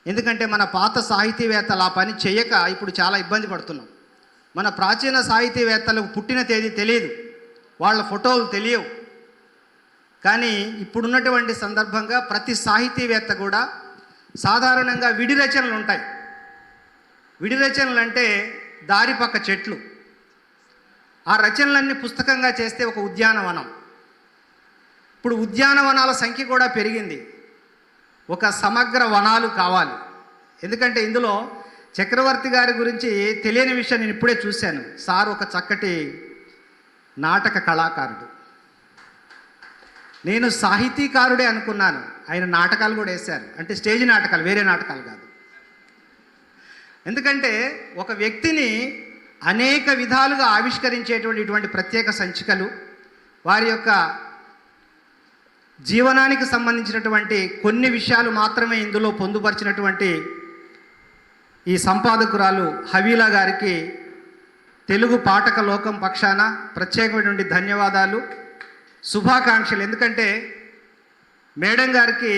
ఎందుకంటే మన పాత సాహితీవేత్తలు ఆ పని చేయక ఇప్పుడు చాలా ఇబ్బంది పడుతున్నాం. మన ప్రాచీన సాహితీవేత్తలకు పుట్టిన తేదీ తెలియదు, వాళ్ళ ఫోటోలు తెలియవు. కానీ ఇప్పుడున్నటువంటి సందర్భంగా ప్రతి సాహితీవేత్త కూడా సాధారణంగా విడి రచనలు ఉంటాయి. విడి రచనలు అంటే దారి పక్క చెట్లు. ఆ రచనలన్నీ పుస్తకంగా చేస్తే ఒక ఉద్యానవనం. ఇప్పుడు ఉద్యానవనాల సంఖ్య కూడా పెరిగింది. ఒక సమగ్ర వనాలు కావాలి. ఎందుకంటే ఇందులో చక్రవర్తి గారి గురించి తెలియని విషయం నేను ఇప్పుడే చూశాను. సార్ ఒక చక్కటి నాటక కళాకారుడు. నేను సాహితీకారుడే అనుకున్నాను. ఆయన నాటకాలు కూడా వేశారు. అంటే స్టేజ్ నాటకాలు, వేరే నాటకాలు కాదు. ఎందుకంటే ఒక వ్యక్తిని అనేక విధాలుగా ఆవిష్కరించేటువంటి ఇటువంటి ప్రత్యేక సంచికలు, వారి యొక్క జీవనానికి సంబంధించినటువంటి కొన్ని విషయాలు మాత్రమే ఇందులో పొందుపరిచినటువంటి ఈ సంపాదకురాలు హవీలా గారికి తెలుగు పాఠక లోకం పక్షాన ప్రత్యేకమైనటువంటి ధన్యవాదాలు, శుభాకాంక్షలు. ఎందుకంటే మేడం గారికి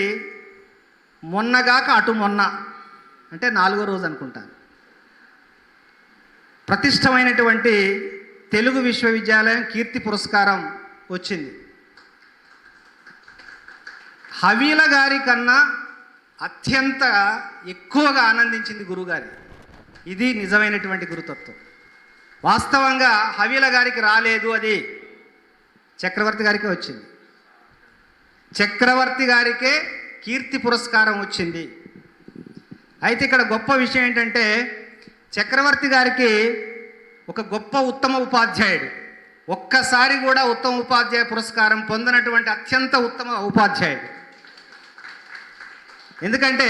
మొన్నగాక అటు మొన్న అంటే 4వ రోజు అనుకుంటాను ప్రతిష్టమైనటువంటి తెలుగు విశ్వవిద్యాలయం కీర్తి పురస్కారం వచ్చింది. హవీల గారి కన్నా అత్యంత ఎక్కువగా ఆనందించింది గురుగారి. ఇది నిజమైనటువంటి గురుతత్వం. వాస్తవంగా హవీల గారికి రాలేదు, అది చక్రవర్తి గారికే వచ్చింది. చక్రవర్తి గారికే కీర్తి పురస్కారం వచ్చింది. అయితే ఇక్కడ గొప్ప విషయం ఏంటంటే చక్రవర్తి గారికి ఒక గొప్ప ఉత్తమ ఉపాధ్యాయుడు, ఒక్కసారి కూడా ఉత్తమ ఉపాధ్యాయ పురస్కారం పొందినటువంటి అత్యంత ఉత్తమ ఉపాధ్యాయుడు. ఎందుకంటే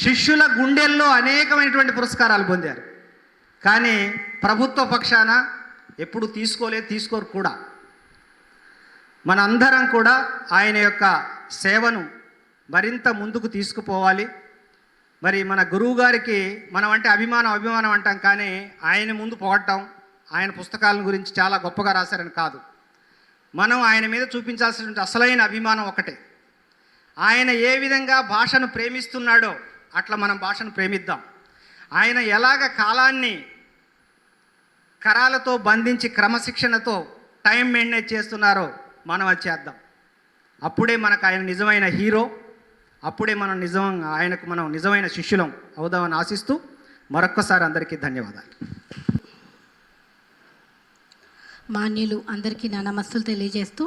శిష్యుల గుండెల్లో అనేకమైనటువంటి పురస్కారాలు పొందారు, కానీ ప్రభుత్వ పక్షాన ఎప్పుడు తీసుకోరు కూడా. మనందరం కూడా ఆయన యొక్క సేవను మరింత ముందుకు తీసుకుపోవాలి. మరి మన గురువు గారికి మనం అంటే అభిమానం అంటాం, కానీ ఆయన ముందు పొగడటం, ఆయన పుస్తకాల గురించి చాలా గొప్పగా రాశారని కాదు. మనం ఆయన మీద చూపించాల్సినటువంటి అసలైన అభిమానం ఒకటే. ఆయన ఏ విధంగా భాషను ప్రేమిస్తున్నాడో అట్లా మనం భాషను ప్రేమిద్దాం. ఆయన ఎలాగ కాలాన్ని కరాలతో బంధించి క్రమశిక్షణతో టైం మెయింటైన్ చేస్తున్నారో మనం అది చేద్దాం. అప్పుడే మనకు ఆయన నిజమైన హీరో, అప్పుడే ఆయనకు మనం నిజమైన శిష్యులం అవుదామని ఆశిస్తూ మరొక్కసారి అందరికీ ధన్యవాదాలు. మాన్యులు అందరికీ నా నమస్సులు తెలియజేస్తూ,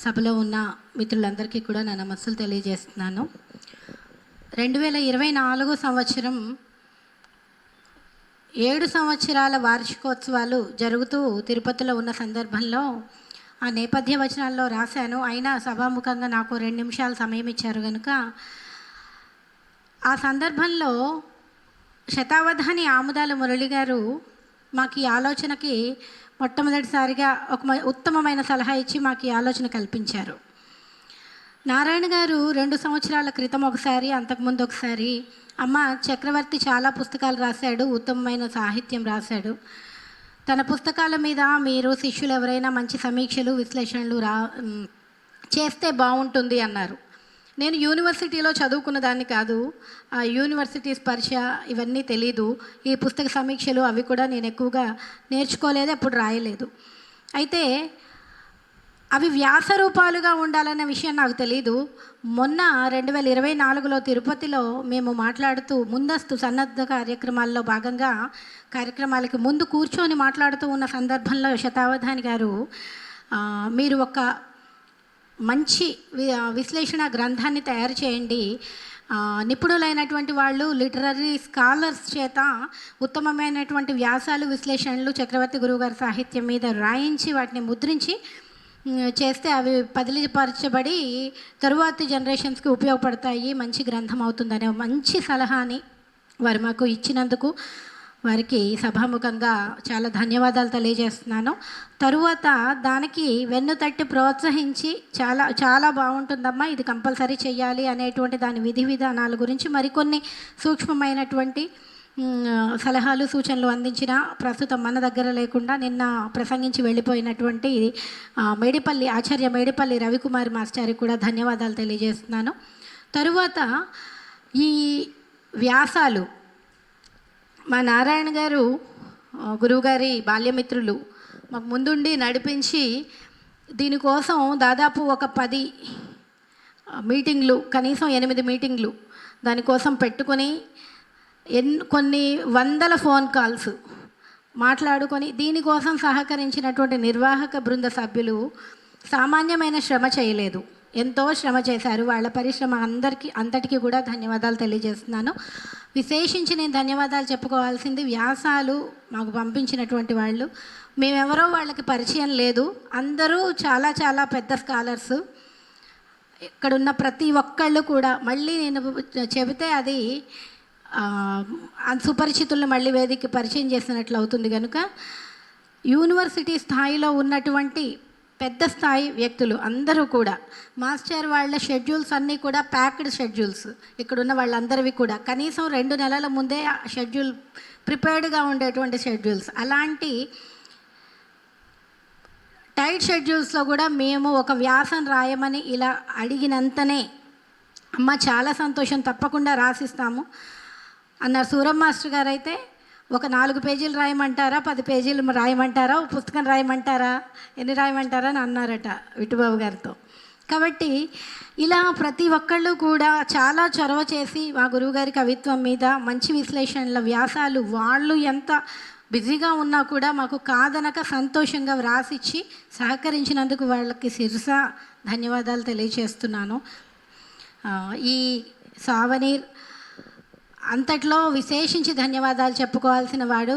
సభలో ఉన్న మిత్రులందరికీ కూడా నా నమస్సులు తెలియజేస్తున్నాను. 2024 సంవత్సరం 7 సంవత్సరాల వార్షికోత్సవాలు జరుగుతూ తిరుపతిలో ఉన్న సందర్భంలో ఆ నేపథ్య వచనాల్లో రాశాను. అయినా సభాముఖంగా నాకు 2 నిమిషాలు సమయం ఇచ్చారు కనుక ఆ సందర్భంలో శతావధాని ఆముదాల మురళి గారు మాకు ఈ ఆలోచనకి మొట్టమొదటిసారిగా ఒక ఉత్తమమైన సలహా ఇచ్చి మాకు ఈ ఆలోచన కల్పించారు. నారాయణ గారు 2 సంవత్సరాల క్రితం ఒకసారి, అంతకుముందు ఒకసారి, అమ్మ చక్రవర్తి చాలా పుస్తకాలు రాశాడు, ఉత్తమమైన సాహిత్యం రాశాడు, తన పుస్తకాల మీద మీరు శిష్యులు ఎవరైనా మంచి సమీక్షలు విశ్లేషణలు చేస్తే బాగుంటుంది అన్నారు. నేను యూనివర్సిటీలో చదువుకున్న దాన్ని కాదు, ఆ యూనివర్సిటీ స్పర్శ ఇవన్నీ తెలీదు. ఈ పుస్తక సమీక్షలు అవి కూడా నేను ఎక్కువగా నేర్చుకోలేదు, అప్పుడు రాయలేదు. అయితే అవి వ్యాస రూపాలుగా ఉండాలన్న విషయం నాకు తెలీదు. మొన్న 2024లో తిరుపతిలో మేము మాట్లాడుతూ ముందస్తు సన్నద్ధ కార్యక్రమాల్లో భాగంగా కార్యక్రమాలకి ముందు కూర్చొని మాట్లాడుతూ ఉన్న సందర్భంలో శతావధాని గారు మీరు ఒక మంచి విశ్లేషణ గ్రంథాన్ని తయారు చేయండి, నిపుణులైనటువంటి వాళ్ళు లిటరరీ స్కాలర్స్ చేత ఉత్తమమైనటువంటి వ్యాసాలు విశ్లేషణలు చక్రవర్తి గురువుగారి సాహిత్యం మీద రాయించి వాటిని ముద్రించి చేస్తే అవి పదిలిపరచబడి తరువాతి జనరేషన్స్కి ఉపయోగపడతాయి, మంచి గ్రంథం అవుతుందనే మంచి సలహాని వారు మాకు ఇచ్చినందుకు వారికి సభాముఖంగా చాలా ధన్యవాదాలు తెలియజేస్తున్నాను. తరువాత దానికి వెన్ను తట్టి ప్రోత్సహించి చాలా చాలా బాగుంటుందమ్మా, ఇది కంపల్సరీ చేయాలి అనేటువంటి దాని విధి విధానాల గురించి మరికొన్ని సూక్ష్మమైనటువంటి సలహాలు సూచనలు అందించిన, ప్రస్తుతం మన దగ్గర లేకుండా నిన్న ప్రసంగించి వెళ్ళిపోయినటువంటి ఆచార్య మేడిపల్లి రవికుమార్ మాస్టర్కి కూడా ధన్యవాదాలు తెలియజేస్తున్నాను. తరువాత ఈ వ్యాసాలు మా నారాయణ గారు గురువుగారి బాల్యమిత్రులు మాకు ముందుండి నడిపించి దీనికోసం దాదాపు ఒక 10 మీటింగ్లు, కనీసం 8 మీటింగ్లు దానికోసం పెట్టుకొని కొన్ని వందల ఫోన్ కాల్స్ మాట్లాడుకొని దీనికోసం సహకరించినటువంటి నిర్వాహక బృంద సభ్యులు సామాన్యమైన శ్రమ చేయలేదు, ఎంతో శ్రమ చేశారు. వాళ్ళ పరిశ్రమ అంతటికీ కూడా ధన్యవాదాలు తెలియజేస్తున్నాను. విశేషించి నేను ధన్యవాదాలు చెప్పుకోవాల్సింది వ్యాసాలు మాకు పంపించినటువంటి వాళ్ళు. మేమెవరో వాళ్ళకి పరిచయం లేదు, అందరూ చాలా చాలా పెద్ద స్కాలర్స్. ఇక్కడున్న ప్రతి ఒక్కళ్ళు కూడా మళ్ళీ నేను చెబితే అది సుపరిచితులను మళ్ళీ వేదికకి పరిచయం చేసినట్లు అవుతుంది కనుక యూనివర్సిటీ స్థాయిలో ఉన్నటువంటి పెద్ద స్థాయి వ్యక్తులు అందరూ కూడా మాస్టర్ వాళ్ళ షెడ్యూల్స్ అన్నీ కూడా ప్యాక్డ్ షెడ్యూల్స్, ఇక్కడున్న వాళ్ళందరివి కూడా కనీసం 2 నెలల ముందే షెడ్యూల్ ప్రిపేర్డ్గా ఉండేటువంటి షెడ్యూల్స్. అలాంటి టైట్ షెడ్యూల్స్లో కూడా మేము ఒక వ్యాసం రాయమని ఇలా అడిగినంతనే అమ్మ చాలా సంతోషం, తప్పకుండా రాసిస్తాము అన్నారు. సూరం మాస్టర్ గారు అయితే ఒక 4 పేజీలు రాయమంటారా, 10 పేజీలు రాయమంటారా, పుస్తకం రాయమంటారా, ఎన్ని రాయమంటారా అని అన్నారట విట్టుబాబు గారితో. కాబట్టి ఇలా ప్రతి ఒక్కళ్ళు కూడా చాలా చొరవ చేసి మా గురువుగారి కవిత్వం మీద మంచి విశ్లేషణల వ్యాసాలు వాళ్ళు ఎంత బిజీగా ఉన్నా కూడా మాకు కాదనక సంతోషంగా వ్రాసిచ్చి సహకరించినందుకు వాళ్ళకి శిరస ధన్యవాదాలు తెలియజేస్తున్నాను. ఈ సావనీర్ అంతట్లో విశేషించి ధన్యవాదాలు చెప్పుకోవాల్సిన వాడు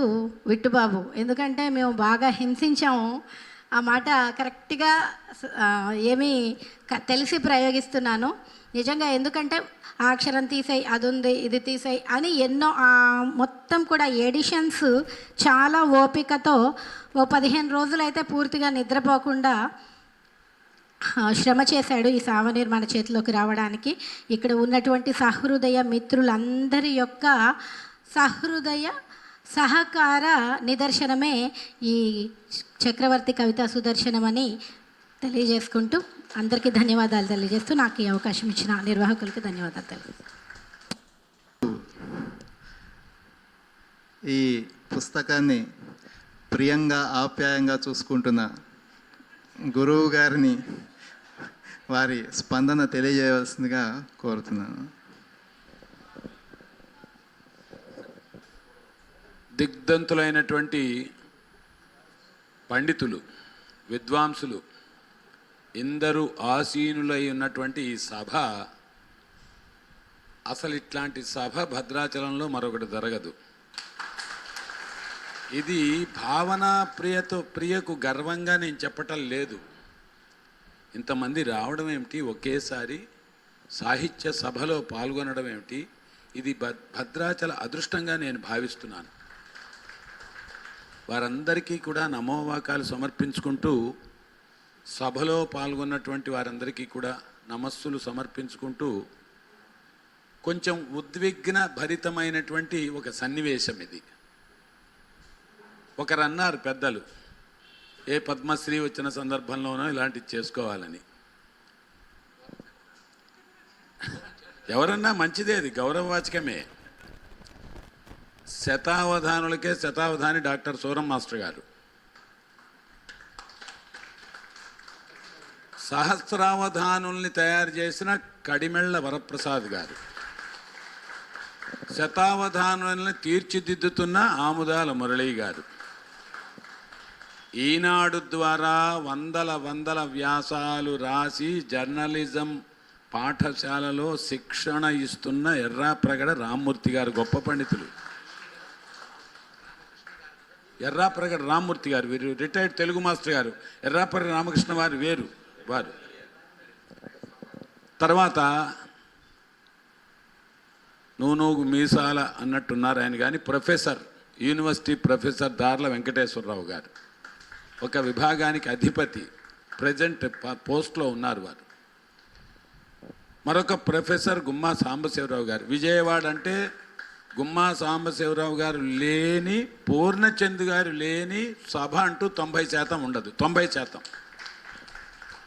విట్టుబాబు, ఎందుకంటే మేము బాగా హింసించాము. ఆ మాట కరెక్ట్గా ఏమీ తెలిసి ప్రయోగిస్తున్నాను నిజంగా. ఎందుకంటే ఆ అక్షరం తీసేయి, అది ఉంది, ఇది తీసేయి అని ఎన్నో మొత్తం కూడా ఎడిషన్స్ చాలా ఓపికతో 15 రోజులైతే పూర్తిగా నిద్రపోకుండా శ్రమ చేశాడు ఈ సావనీర్ మన చేతిలోకి రావడానికి. ఇక్కడ ఉన్నటువంటి సహృదయ మిత్రులందరి యొక్క సహృదయ సహకార నిదర్శనమే ఈ చక్రవర్తి కవితా సుదర్శనం అని తెలియజేసుకుంటూ అందరికీ ధన్యవాదాలు తెలియజేస్తూ నాకు ఈ అవకాశం ఇచ్చిన నిర్వాహకులకు ధన్యవాదాలు తెలియజేస్తాను. ఈ పుస్తకాన్ని ప్రియంగా ఆప్యాయంగా చూసుకుంటున్న గురువు గారిని వారి స్పందన తెలియజేయవలసిందిగా కోరుతున్నాను. దిగ్ధంతులైనటువంటి పండితులు, విద్వాంసులు ఎందరూ ఆసీనులై ఉన్నటువంటి ఈ సభ, అసలు ఇట్లాంటి సభ భద్రాచలంలో మరొకటి జరగదు. ఇది భావనా ప్రియకు గర్వంగా నేను చెప్పటం లేదు. ఇంతమంది రావడం ఏమిటి, ఒకేసారి సాహిత్య సభలో పాల్గొనడం ఏమిటి, ఇది భద్రాచల అదృష్టంగా నేను భావిస్తున్నాను. వారందరికీ కూడా నమోవాకాలు సమర్పించుకుంటూ, సభలో పాల్గొన్నటువంటి వారందరికీ కూడా నమస్సులు సమర్పించుకుంటూ, కొంచెం ఉద్విగ్న భరితమైనటువంటి ఒక సన్నివేశం ఇది. ఒకరు అన్నారు పెద్దలు, ఏ పద్మశ్రీ వచ్చిన సందర్భంలోనో ఇలాంటివి చేసుకోవాలని. ఎవరన్నా మంచిదే, అది గౌరవవాచకమే. శతావధానులకే శతావధాని డాక్టర్ సూరం మాస్టర్ గారు, సహస్రావధానుల్ని తయారు చేసిన కడిమెళ్ల వరప్రసాద్ గారు, శతావధానుల్ని తీర్చిదిద్దుతున్న ఆముదాల మురళీ గారు, ఈనాడు ద్వారా వందల వ్యాసాలు రాసి జర్నలిజం పాఠశాలలో శిక్షణ ఇస్తున్న ఎర్రాప్రగడ రామ్మూర్తి గారు, గొప్ప పండితులు. ఎర్రాప్రగడ రామ్మూర్తి గారు వీరు రిటైర్డ్ తెలుగు మాస్టర్ గారు. ఎర్రాప్రగడ రామకృష్ణ వారు వేరు వారు. తర్వాత నూనూగు మీసాల అన్నట్టున్నారు ఆయన, కానీ ప్రొఫెసర్, యూనివర్సిటీ ప్రొఫెసర్ దార్ల వెంకటేశ్వరరావు గారు, ఒక విభాగానికి అధిపతి, ప్రజెంట్ పోస్ట్లో ఉన్నారు వారు. మరొక ప్రొఫెసర్ గుమ్మా సాంబశివరావు గారు. విజయవాడ అంటే గుమ్మా సాంబశివరావు గారు లేని, పూర్ణచంద్ గారు లేని సభ అంటూ 90% ఉండదు. 90%.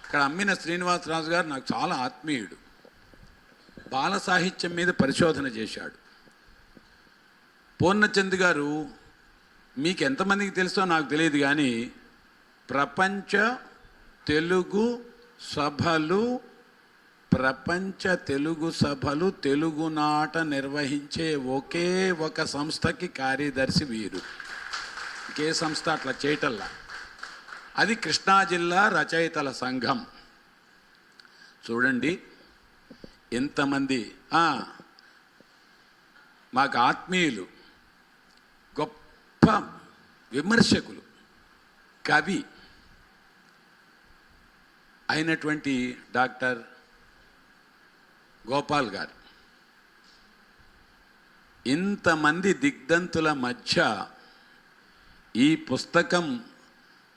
ఇక్కడ అమ్మిన శ్రీనివాసరాజు గారు నాకు చాలా ఆత్మీయుడు. బాల సాహిత్యం మీద పరిశోధన చేశాడు. పూర్ణచంద్ గారు మీకు ఎంతమందికి తెలుసో నాకు తెలియదు, కానీ ప్రపంచ తెలుగు సభలు తెలుగునాట నిర్వహించే ఒకే ఒక సంస్థకి కార్యదర్శి వీరు. ఇంకే సంస్థ అట్లా చేయటల్లా. అది కృష్ణా జిల్లా రచయితల సంఘం. చూడండి ఎంతమంది మాకు ఆత్మీయులు, గొప్ప విమర్శకులు, కవి అయినటువంటి డాక్టర్ గోపాల్ గారు. ఇంతమంది దిగ్ధంతుల మధ్య ఈ పుస్తకం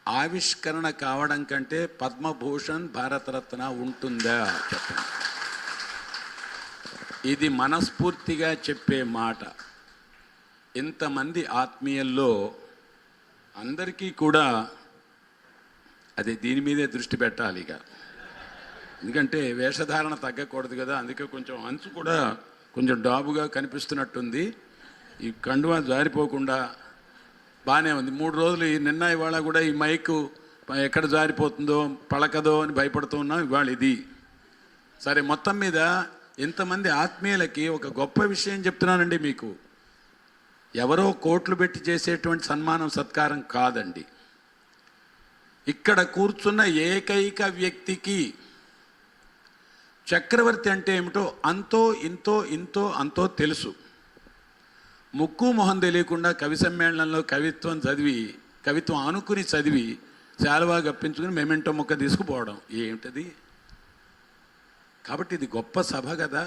ఆవిష్కరణ కావడం కంటే పద్మభూషణ్, భారతరత్న ఉంటుందా చెప్పండి. ఇది మనస్ఫూర్తిగా చెప్పే మాట. ఇంతమంది ఆత్మీయుల్లో అందరికీ కూడా అది దీని మీదే దృష్టి పెట్టాలి ఇక. ఎందుకంటే వేషధారణ తగ్గకూడదు కదా, అందుకే కొంచెం అంచు కూడా కొంచెం డాబుగా కనిపిస్తున్నట్టుంది. ఈ కండువా జారిపోకుండా బాగానే ఉంది. 3 రోజులు నిన్న ఇవాళ కూడా ఈ మైకు ఎక్కడ జారిపోతుందో పలకదో అని భయపడుతూ ఉన్నాం. ఇవాళ ఇది సరే. మొత్తం మీద ఇంతమంది ఆత్మీయులకి ఒక గొప్ప విషయం చెప్తున్నానండి మీకు. ఎవరో కోట్లు పెట్టి చేసేటువంటి సన్మానం సత్కారం కాదండి. ఇక్కడ కూర్చున్న ఏకైక వ్యక్తికి చక్రవర్తి అంటే ఏమిటో అంతో తెలుసు. ముక్కు మొహం తెలియకుండా కవి సమ్మేళనంలో కవిత్వం అనుకుని చదివి శాలువా గప్పించుకుని మెమెంటో మొక్క తీసుకుపోవడం ఏమిటది. కాబట్టి ఇది గొప్ప సభ కదా.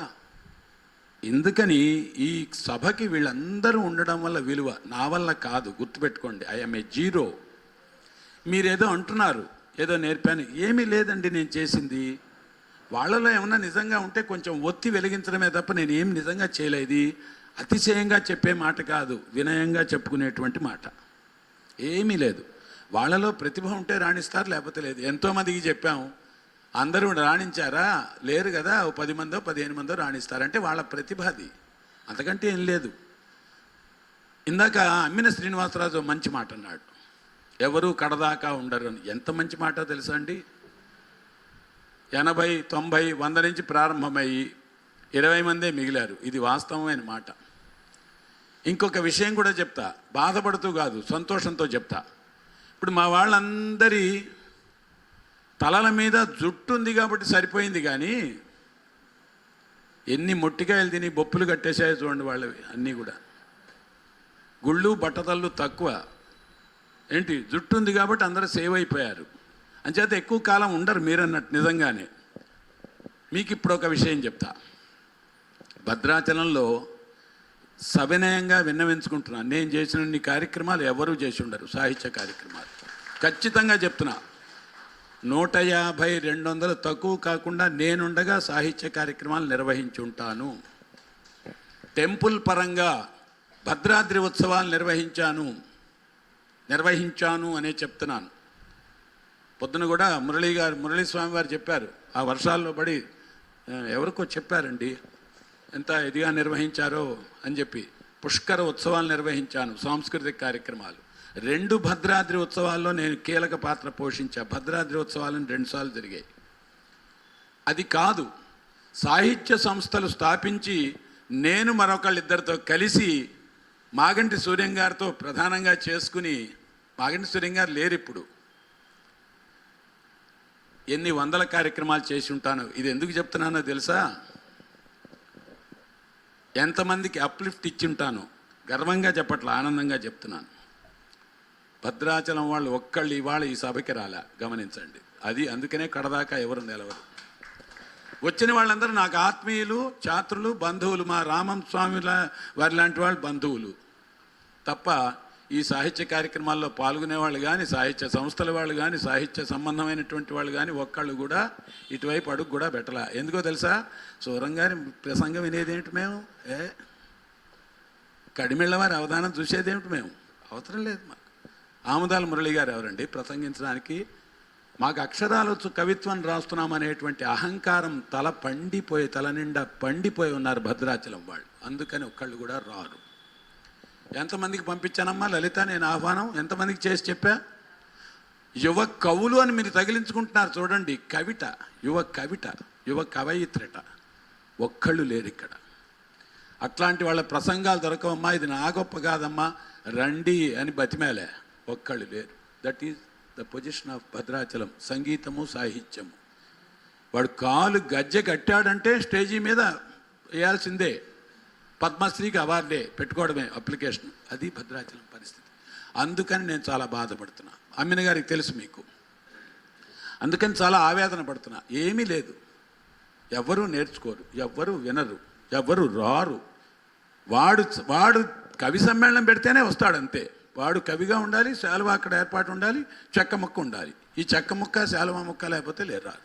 ఎందుకని ఈ సభకి వీళ్ళందరూ ఉండడం వల్ల విలువ. నా వల్ల కాదు, గుర్తుపెట్టుకోండి. I'm a zero. మీరేదో అంటున్నారు, ఏదో నేర్పాను. ఏమీ లేదండి నేను చేసింది. వాళ్ళలో ఏమన్నా నిజంగా ఉంటే కొంచెం ఒత్తి వెలిగించడమే తప్ప నేను ఏం నిజంగా చేయలేదు. అతిశయంగా చెప్పే మాట కాదు, వినయంగా చెప్పుకునేటువంటి మాట. ఏమీ లేదు. వాళ్ళలో ప్రతిభ ఉంటే రాణిస్తారు, లేకపోతే లేదు. ఎంతోమందికి చెప్పాము, అందరూ రాణించారా? లేరు కదా. 10 మందో 15 మందో రాణిస్తారంటే వాళ్ళ ప్రతిభ అది, అంతకంటే ఏం లేదు. ఇందాక అమ్మిన శ్రీనివాసరాజు మంచి మాట అన్నాడు, ఎవరు కడదాకా ఉండరు అని. ఎంత మంచి మాట తెలుసా అండి. 80, 90, 100 నుంచి ప్రారంభమయ్యి 20 మందే మిగిలారు. ఇది వాస్తవమైన మాట. ఇంకొక విషయం కూడా చెప్తా, బాధపడుతూ కాదు, సంతోషంతో చెప్తా. ఇప్పుడు మా వాళ్ళందరి తలల మీద జుట్టు ఉంది కాబట్టి సరిపోయింది, కానీ ఎన్ని మొట్టికాయలు తిని బొప్పులు కట్టేసాయో చూడండి వాళ్ళవి అన్నీ కూడా. గుళ్ళు బట్టతళ్ళు తక్కువ, ఏంటి జుట్టు ఉంది కాబట్టి అందరూ సేవ్ అయిపోయారు. అంచేత ఎక్కువ కాలం ఉండరు మీరన్నట్టు. నిజంగానే మీకు ఇప్పుడు ఒక విషయం చెప్తా. భద్రాచలంలో సవినయంగా విన్నవించుకుంటున్నాను, నేను చేసిన కార్యక్రమాలు ఎవరూ చేసి ఉండరు, సాహిత్య కార్యక్రమాలు. ఖచ్చితంగా చెప్తున్నా, 150, 200 తక్కువ కాకుండా నేనుండగా సాహిత్య కార్యక్రమాలు నిర్వహించి ఉంటాను. టెంపుల్ పరంగా భద్రాద్రి ఉత్సవాలు నిర్వహించాను అనే చెప్తున్నాను. పొద్దున కూడా మురళీ స్వామి వారు చెప్పారు, ఆ వర్షాల్లో పడి ఎవరికో చెప్పారండి ఎంత ఇదిగా నిర్వహించారో అని చెప్పి. పుష్కర ఉత్సవాలు నిర్వహించాను, సాంస్కృతిక కార్యక్రమాలు. 2 భద్రాద్రి ఉత్సవాల్లో నేను కీలక పాత్ర పోషించా. భద్రాద్రి ఉత్సవాలను 2 సార్లు జరిగాయి. అది కాదు, సాహిత్య సంస్థలు స్థాపించి నేను మరొకళ్ళిద్దరితో కలిసి మాగంటి సూర్యం గారితో ప్రధానంగా చేసుకుని, మాగంటి సూర్యం గారు లేరు ఇప్పుడు, ఎన్ని వందల కార్యక్రమాలు చేసి ఉంటాను. ఇది ఎందుకు చెప్తున్నానో తెలుసా? ఎంతమందికి అప్లిఫ్ట్ ఇచ్చి ఉంటాను, గర్వంగా చెప్పట్లా, ఆనందంగా చెప్తున్నాను. భద్రాచలం వాళ్ళు ఒక్కళ్ళు ఇవాళ ఈ సభకి రాలే, గమనించండి. అది అందుకనే కడదాకా ఎవరు నిలవరు. వచ్చిన వాళ్ళందరూ నాకు ఆత్మీయులు, ఛాత్రులు, బంధువులు. మా రామం స్వామిల వారి లాంటి వాళ్ళు బంధువులు తప్ప ఈ సాహిత్య కార్యక్రమాల్లో పాల్గొనేవాళ్ళు కానీ, సాహిత్య సంస్థల వాళ్ళు కానీ, సాహిత్య సంబంధమైనటువంటి వాళ్ళు కానీ ఒక్కళ్ళు కూడా ఇటువైపు అడుగు కూడా పెట్టలా. ఎందుకో తెలుసా? సూరం గారి ప్రసంగం వినేదేమిటి మేము, కడిమిళ్ళ వారి అవధానం చూసేదేమిటి మేము, అవసరం లేదు మాకు. ఆముదాల మురళి గారు ఎవరండి ప్రసంగించడానికి? మాకు అక్షరాలు కవిత్వం రాస్తున్నాం అనేటువంటి అహంకారం తల నిండా పండిపోయి ఉన్నారు భద్రాచలం వాళ్ళు. అందుకని ఒక్కళ్ళు కూడా రారు. ఎంతమందికి పంపించానమ్మా లలిత నేను ఆహ్వానం, ఎంతమందికి చేసి చెప్పా? యువ కవులు అని మీరు తగిలించుకుంటున్నారు చూడండి. కవిట, యువ కవయిత్రట, ఒక్కళ్ళు లేరు ఇక్కడ. అట్లాంటి వాళ్ళ ప్రసంగాలు దొరకవమ్మా, ఇది నా గొప్ప కాదమ్మా, రండి అని బతిమేలే, ఒక్కళ్ళు లేరు. That is the position of Bhadrachalam. సంగీతము, సాహిత్యము. వాడు కాలు గజ్జె కట్టాడంటే స్టేజీ మీద వేయాల్సిందే, పద్మశ్రీకి అవార్డే పెట్టుకోవడమే అప్లికేషన్. అది భద్రాచలం పరిస్థితి. అందుకని నేను చాలా బాధపడుతున్నా. అమ్మిన గారికి తెలుసు మీకు, అందుకని చాలా ఆవేదన పడుతున్నా. ఏమీ లేదు, ఎవ్వరూ నేర్చుకోరు, ఎవ్వరూ వినరు, ఎవ్వరూ రారు. వాడు కవి సమ్మేళనం పెడితేనే వస్తాడు అంతే. వాడు కవిగా ఉండాలి, శాలువా అక్కడ ఏర్పాటు ఉండాలి, చెక్క ముక్క ఉండాలి. ఈ చెక్క ముక్క శాలువా ముక్క లేకపోతే రాదు.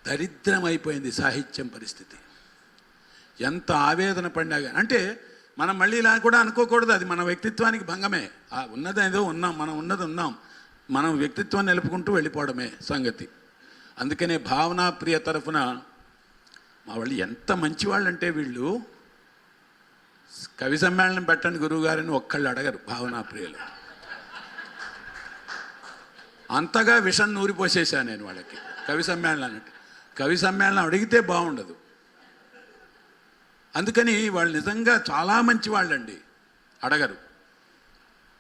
దరిద్రం అయిపోయింది సాహిత్యం పరిస్థితి. ఎంత ఆవేదన పడినా అంటే మనం మళ్ళీ ఇలా కూడా అనుకోకూడదు, అది మన వ్యక్తిత్వానికి భంగమే. ఉన్నది ఏదో ఉన్నాం, మనం ఉన్నది ఉన్నాం, మనం వ్యక్తిత్వం నిలుపుకుంటూ వెళ్ళిపోవడమే సంగతి. అందుకనే భావనా ప్రియ తరఫున మా వాళ్ళు ఎంత మంచివాళ్ళు అంటే, వీళ్ళు కవి సమ్మేళనం పెట్టండి గురువుగారిని ఒక్కళ్ళు అడగరు భావనా ప్రియులు. అంతగా విషం నూరిపోసేసాను నేను వాళ్ళకి. కవి సమ్మేళనం అడిగితే బాగుండదు. అందుకని వాళ్ళు నిజంగా చాలా మంచి వాళ్ళండి, అడగరు.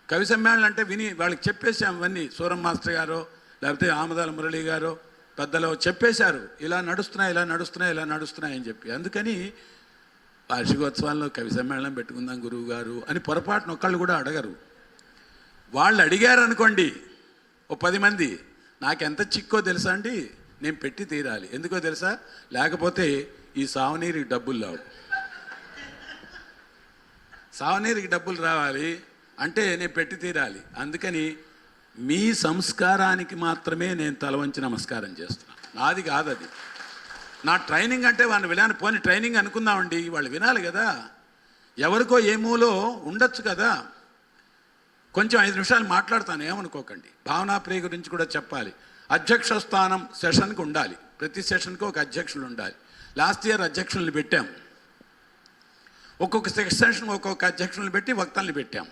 కవి సమ్మేళనం అంటే విని వాళ్ళకి చెప్పేసాం ఇవన్నీ. సూరం మాస్టర్ గారో లేకపోతే ఆమదాల మురళి గారో పెద్దలో చెప్పేశారు, ఇలా నడుస్తున్నాయి అని చెప్పి. అందుకని వార్షికోత్సవాల్లో కవి సమ్మేళనం పెట్టుకుందాం గురువు గారు అని పొరపాటున ఒక్కళ్ళు కూడా అడగరు. వాళ్ళు అడిగారు అనుకోండి, ఓ 10 మంది, నాకెంత చిక్కో తెలుసా అండి, నేను పెట్టి తీరాలి. ఎందుకో తెలుసా? లేకపోతే ఈ సావనీరికి డబ్బులు రావు. సావనీరికి డబ్బులు రావాలి అంటే నేను పెట్టి తీరాలి. అందుకని మీ సంస్కారానికి మాత్రమే నేను తల వంచి నమస్కారం చేస్తున్నాను, నాది కాదు అది. నా ట్రైనింగ్ అంటే వాళ్ళని వినాలి, పోని ట్రైనింగ్ అనుకుందామండి, వాళ్ళు వినాలి కదా. ఎవరికో ఏమూలో ఉండొచ్చు కదా. కొంచెం 5 నిమిషాలు మాట్లాడతాను, ఏమనుకోకండి. భావనా ప్రియ గురించి కూడా చెప్పాలి. అధ్యక్ష స్థానం సెషన్కి ఉండాలి, ప్రతి సెషన్కి ఒక అధ్యక్షులు ఉండాలి. లాస్ట్ ఇయర్ అధ్యక్షుల్ని పెట్టాం, ఒక్కొక్క సెషన్ ఒక్కొక్క అధ్యక్షుల్ని పెట్టి వక్తల్ని పెట్టాం.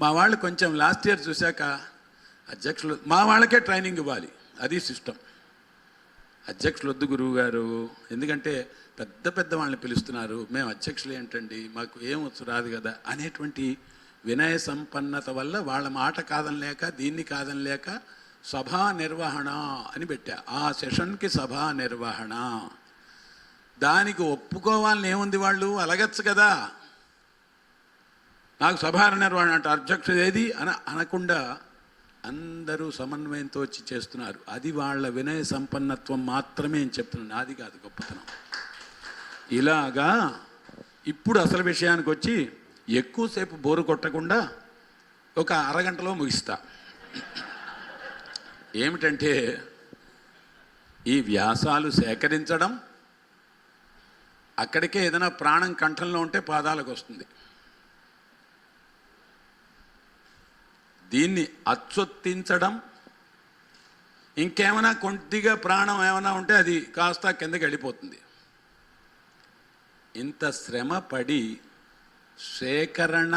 మా వాళ్ళు కొంచెం లాస్ట్ ఇయర్ చూశాక అధ్యక్షులు మా వాళ్ళకే ట్రైనింగ్ ఇవ్వాలి, అది సిస్టమ్. అధ్యక్షులు వద్దు గురువు గారు, ఎందుకంటే పెద్ద పెద్ద వాళ్ళని పిలుస్తున్నారు, మేము అధ్యక్షులు ఏంటండి, మాకు ఏం వచ్చు రాదు కదా అనేటువంటి వినయ సంపన్నత వల్ల వాళ్ళ మాట కాదనలేక దీన్ని కాదనలేక సభా నిర్వహణ అని పెట్టా. ఆ సెషన్కి సభా నిర్వహణ, దానికి ఒప్పుకోవాలని ఏముంది, వాళ్ళు అలగచ్చు కదా. నాకు సభా నిర్వహణ అంటే అధ్యక్షుడు ఏది అనకుండా అందరూ సమన్వయంతో వచ్చి చేస్తున్నారు. అది వాళ్ళ వినయ సంపన్నత్వం మాత్రమే అని చెప్తున్నాను, నాది కాదు గొప్పతనం. ఇలాగా ఇప్పుడు అసలు విషయానికి వచ్చి ఎక్కువసేపు బోరు కొట్టకుండా ఒక అరగంటలో ముగిస్తా. ఏమిటంటే ఈ వ్యాసాలు సేకరించడం, అక్కడికే ఏదైనా ప్రాణం కంఠంలో ఉంటే పాదాలకు వస్తుంది, దీన్ని అచ్చొత్తించడం, ఇంకేమైనా కొద్దిగా ప్రాణం ఏమైనా ఉంటే అది కాస్త కిందకి వెళ్ళిపోతుంది. ఇంత శ్రమ పడి సేకరణ,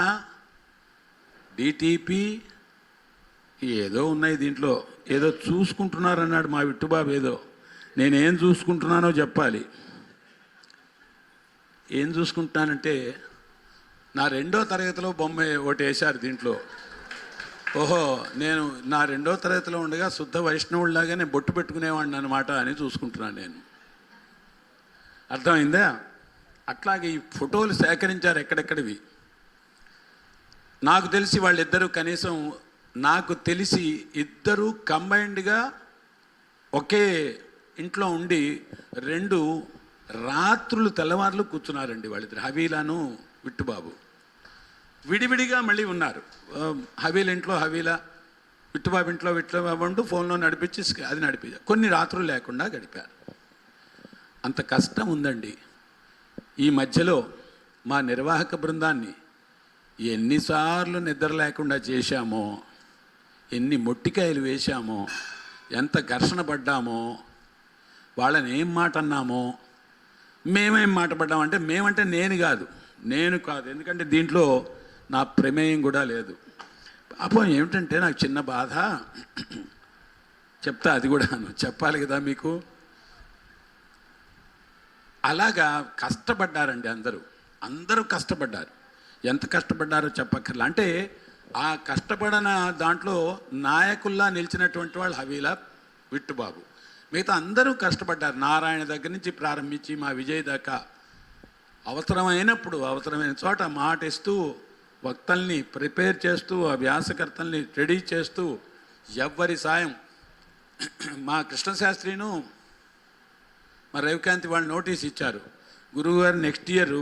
డిటిపి ఏదో ఉన్నాయి దీంట్లో, ఏదో చూసుకుంటున్నారన్నాడు మా విట్టుబాబు. ఏదో నేనేం చూసుకుంటున్నానో చెప్పాలి. ఏం చూసుకుంటున్నానంటే నా 2వ తరగతిలో బొమ్మ ఒకటి వేశారు దీంట్లో. ఓహో, నేను నా 2వ తరగతిలో ఉండగా శుద్ధ వైష్ణవుడిలాగానే బొట్టు పెట్టుకునేవాడిని అన్నమాట అని చూసుకుంటున్నాను నేను. అర్థమైందా? అట్లాగే ఈ ఫోటోలు సేకరించారు ఎక్కడెక్కడివి. నాకు తెలిసి వాళ్ళిద్దరూ కనీసం, నాకు తెలిసి ఇద్దరూ కంబైన్డ్గా ఒకే ఇంట్లో ఉండి 2 రాత్రులు తెల్లవారులు కూర్చున్నారండి వాళ్ళిద్దరు, హవీలాను విట్టుబాబు. విడివిడిగా మళ్ళీ ఉన్నారు. హవీల ఇంట్లో హవీలా, విట్టుబాబు ఇంట్లో విట్టుబాబు ఉంటూ ఫోన్లో నడిపించి అది నడిపించారు. కొన్ని రాత్రులు లేకుండా గడిపారు. అంత కష్టం ఉందండి. ఈ మధ్యలో మా నిర్వాహక బృందాన్ని ఎన్నిసార్లు నిద్ర లేకుండా చేశామో, ఎన్ని మొట్టికాయలు వేశామో, ఎంత ఘర్షణ పడ్డామో, వాళ్ళని ఏం మాట అన్నామో. మేమేం మాట పడ్డామంటే, మేమంటే నేను కాదు, ఎందుకంటే దీంట్లో నా ప్రమేయం కూడా లేదు. పాపం ఏమిటంటే నాకు చిన్న బాధ చెప్తా, అది కూడా చెప్పాలి కదా మీకు. అలాగా కష్టపడ్డారండి అందరూ కష్టపడ్డారు. ఎంత కష్టపడ్డారో చెప్పక్కర్లా. అంటే ఆ కష్టపడిన దాంట్లో నాయకుల్లా నిలిచినటువంటి వాళ్ళు హవీలా, విట్టుబాబు. మిగతా అందరూ కష్టపడ్డారు. నారాయణ దగ్గర నుంచి ప్రారంభించి మా విజయ్ దాకా అవసరమైనప్పుడు అవసరమైన చోట మాట ఇస్తూ, వక్తల్ని ప్రిపేర్ చేస్తూ, ఆ వ్యాసకర్తల్ని రెడీ చేస్తూ, ఎవ్వరి సాయం. మా కృష్ణశాస్త్రిను మా రవికాంతి వాళ్ళు నోటీస్ ఇచ్చారు, గురువుగారు నెక్స్ట్ ఇయర్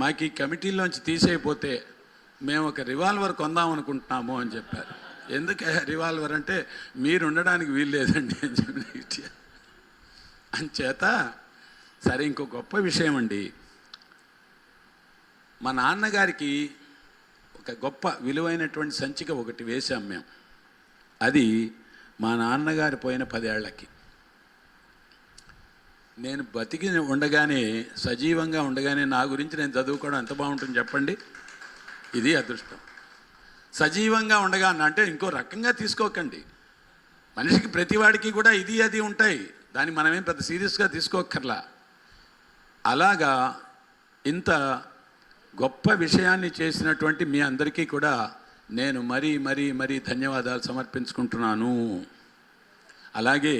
మాకు ఈ కమిటీలోంచి తీసేయపోతే మేము ఒక రివాల్వర్ కొందాం అనుకుంటున్నాము అని చెప్పారు. ఎందుకు రివాల్వర్ అంటే, మీరు ఉండడానికి వీలు లేదండి అని చెప్పి నెక్స్ట్ ఇయర్ అంచేత. సరే, ఇంకో గొప్ప విషయం అండి, మా నాన్నగారికి ఒక గొప్ప విలువైనటువంటి సంచిక ఒకటి వేశాం మేము. అది మా నాన్నగారు పోయిన 10 ఏళ్లకి. నేను బతికి ఉండగానే, సజీవంగా ఉండగానే నా గురించి నేను చదువుకోవడం ఎంత బాగుంటుంది చెప్పండి. ఇది అదృష్టం. సజీవంగా ఉండగా అంటే ఇంకో రకంగా తీసుకోకండి, మనిషికి ప్రతివాడికి కూడా ఇది అది ఉంటాయి, దాన్ని మనమేం పెద్ద సీరియస్గా తీసుకోక్కర్లా. అలాగా ఇంత గొప్ప విషయాన్ని చేసినటువంటి మీ అందరికీ కూడా నేను మరీ మరీ మరీ ధన్యవాదాలు సమర్పించుకుంటున్నాను. అలాగే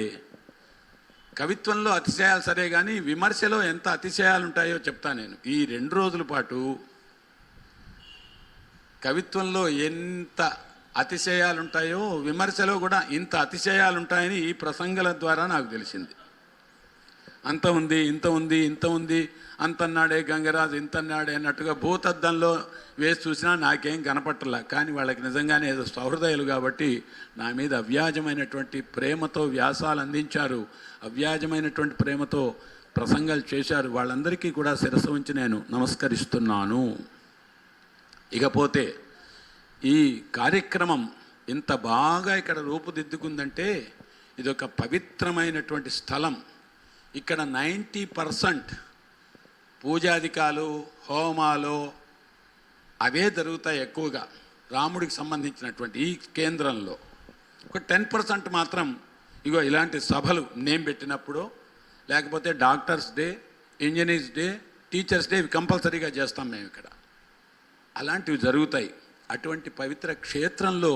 కవిత్వంలో అతిశయాలు సరే కానీ, విమర్శలో ఎంత అతిశయాలు ఉంటాయో చెప్తా నేను. ఈ 2 రోజుల పాటు కవిత్వంలో ఎంత అతిశయాలు ఉంటాయో, విమర్శలో కూడా ఇంత అతిశయాలు ఉంటాయని ఈ ప్రసంగాల ద్వారా నాకు తెలిసింది. అంత ఉంది, ఇంత ఉంది, ఇంత ఉంది, అంతన్నాడే గంగరాజు, ఇంతన్నాడే అన్నట్టుగా భూతద్దంలో వేసి చూసినా నాకేం కనపట్టలా. కానీ వాళ్ళకి నిజంగానే ఏదో సహృదయులు కాబట్టి నా మీద అవ్యాజమైనటువంటి ప్రేమతో వ్యాసాలు అందించారు, అవ్యాజమైనటువంటి ప్రేమతో ప్రసంగాలు చేశారు. వాళ్ళందరికీ కూడా శిరస్సు ఉంచి నేను నమస్కరిస్తున్నాను. ఇకపోతే ఈ కార్యక్రమం ఇంత బాగా ఇక్కడ రూపుదిద్దుకుందంటే ఇది ఒక పవిత్రమైనటువంటి స్థలం. ఇక్కడ 90% పూజాధికాలు, హోమాలు అవే జరుగుతాయి ఎక్కువగా రాముడికి సంబంధించినటువంటి ఈ కేంద్రంలో. ఒక 10% మాత్రం ఇగో ఇలాంటి సభలు నేను పెట్టినప్పుడు, లేకపోతే doctors day, engineers day, teachers day, ఇవి కంపల్సరీగా చేస్తాం మేము ఇక్కడ. అలాంటివి జరుగుతాయి. అటువంటి పవిత్ర క్షేత్రంలో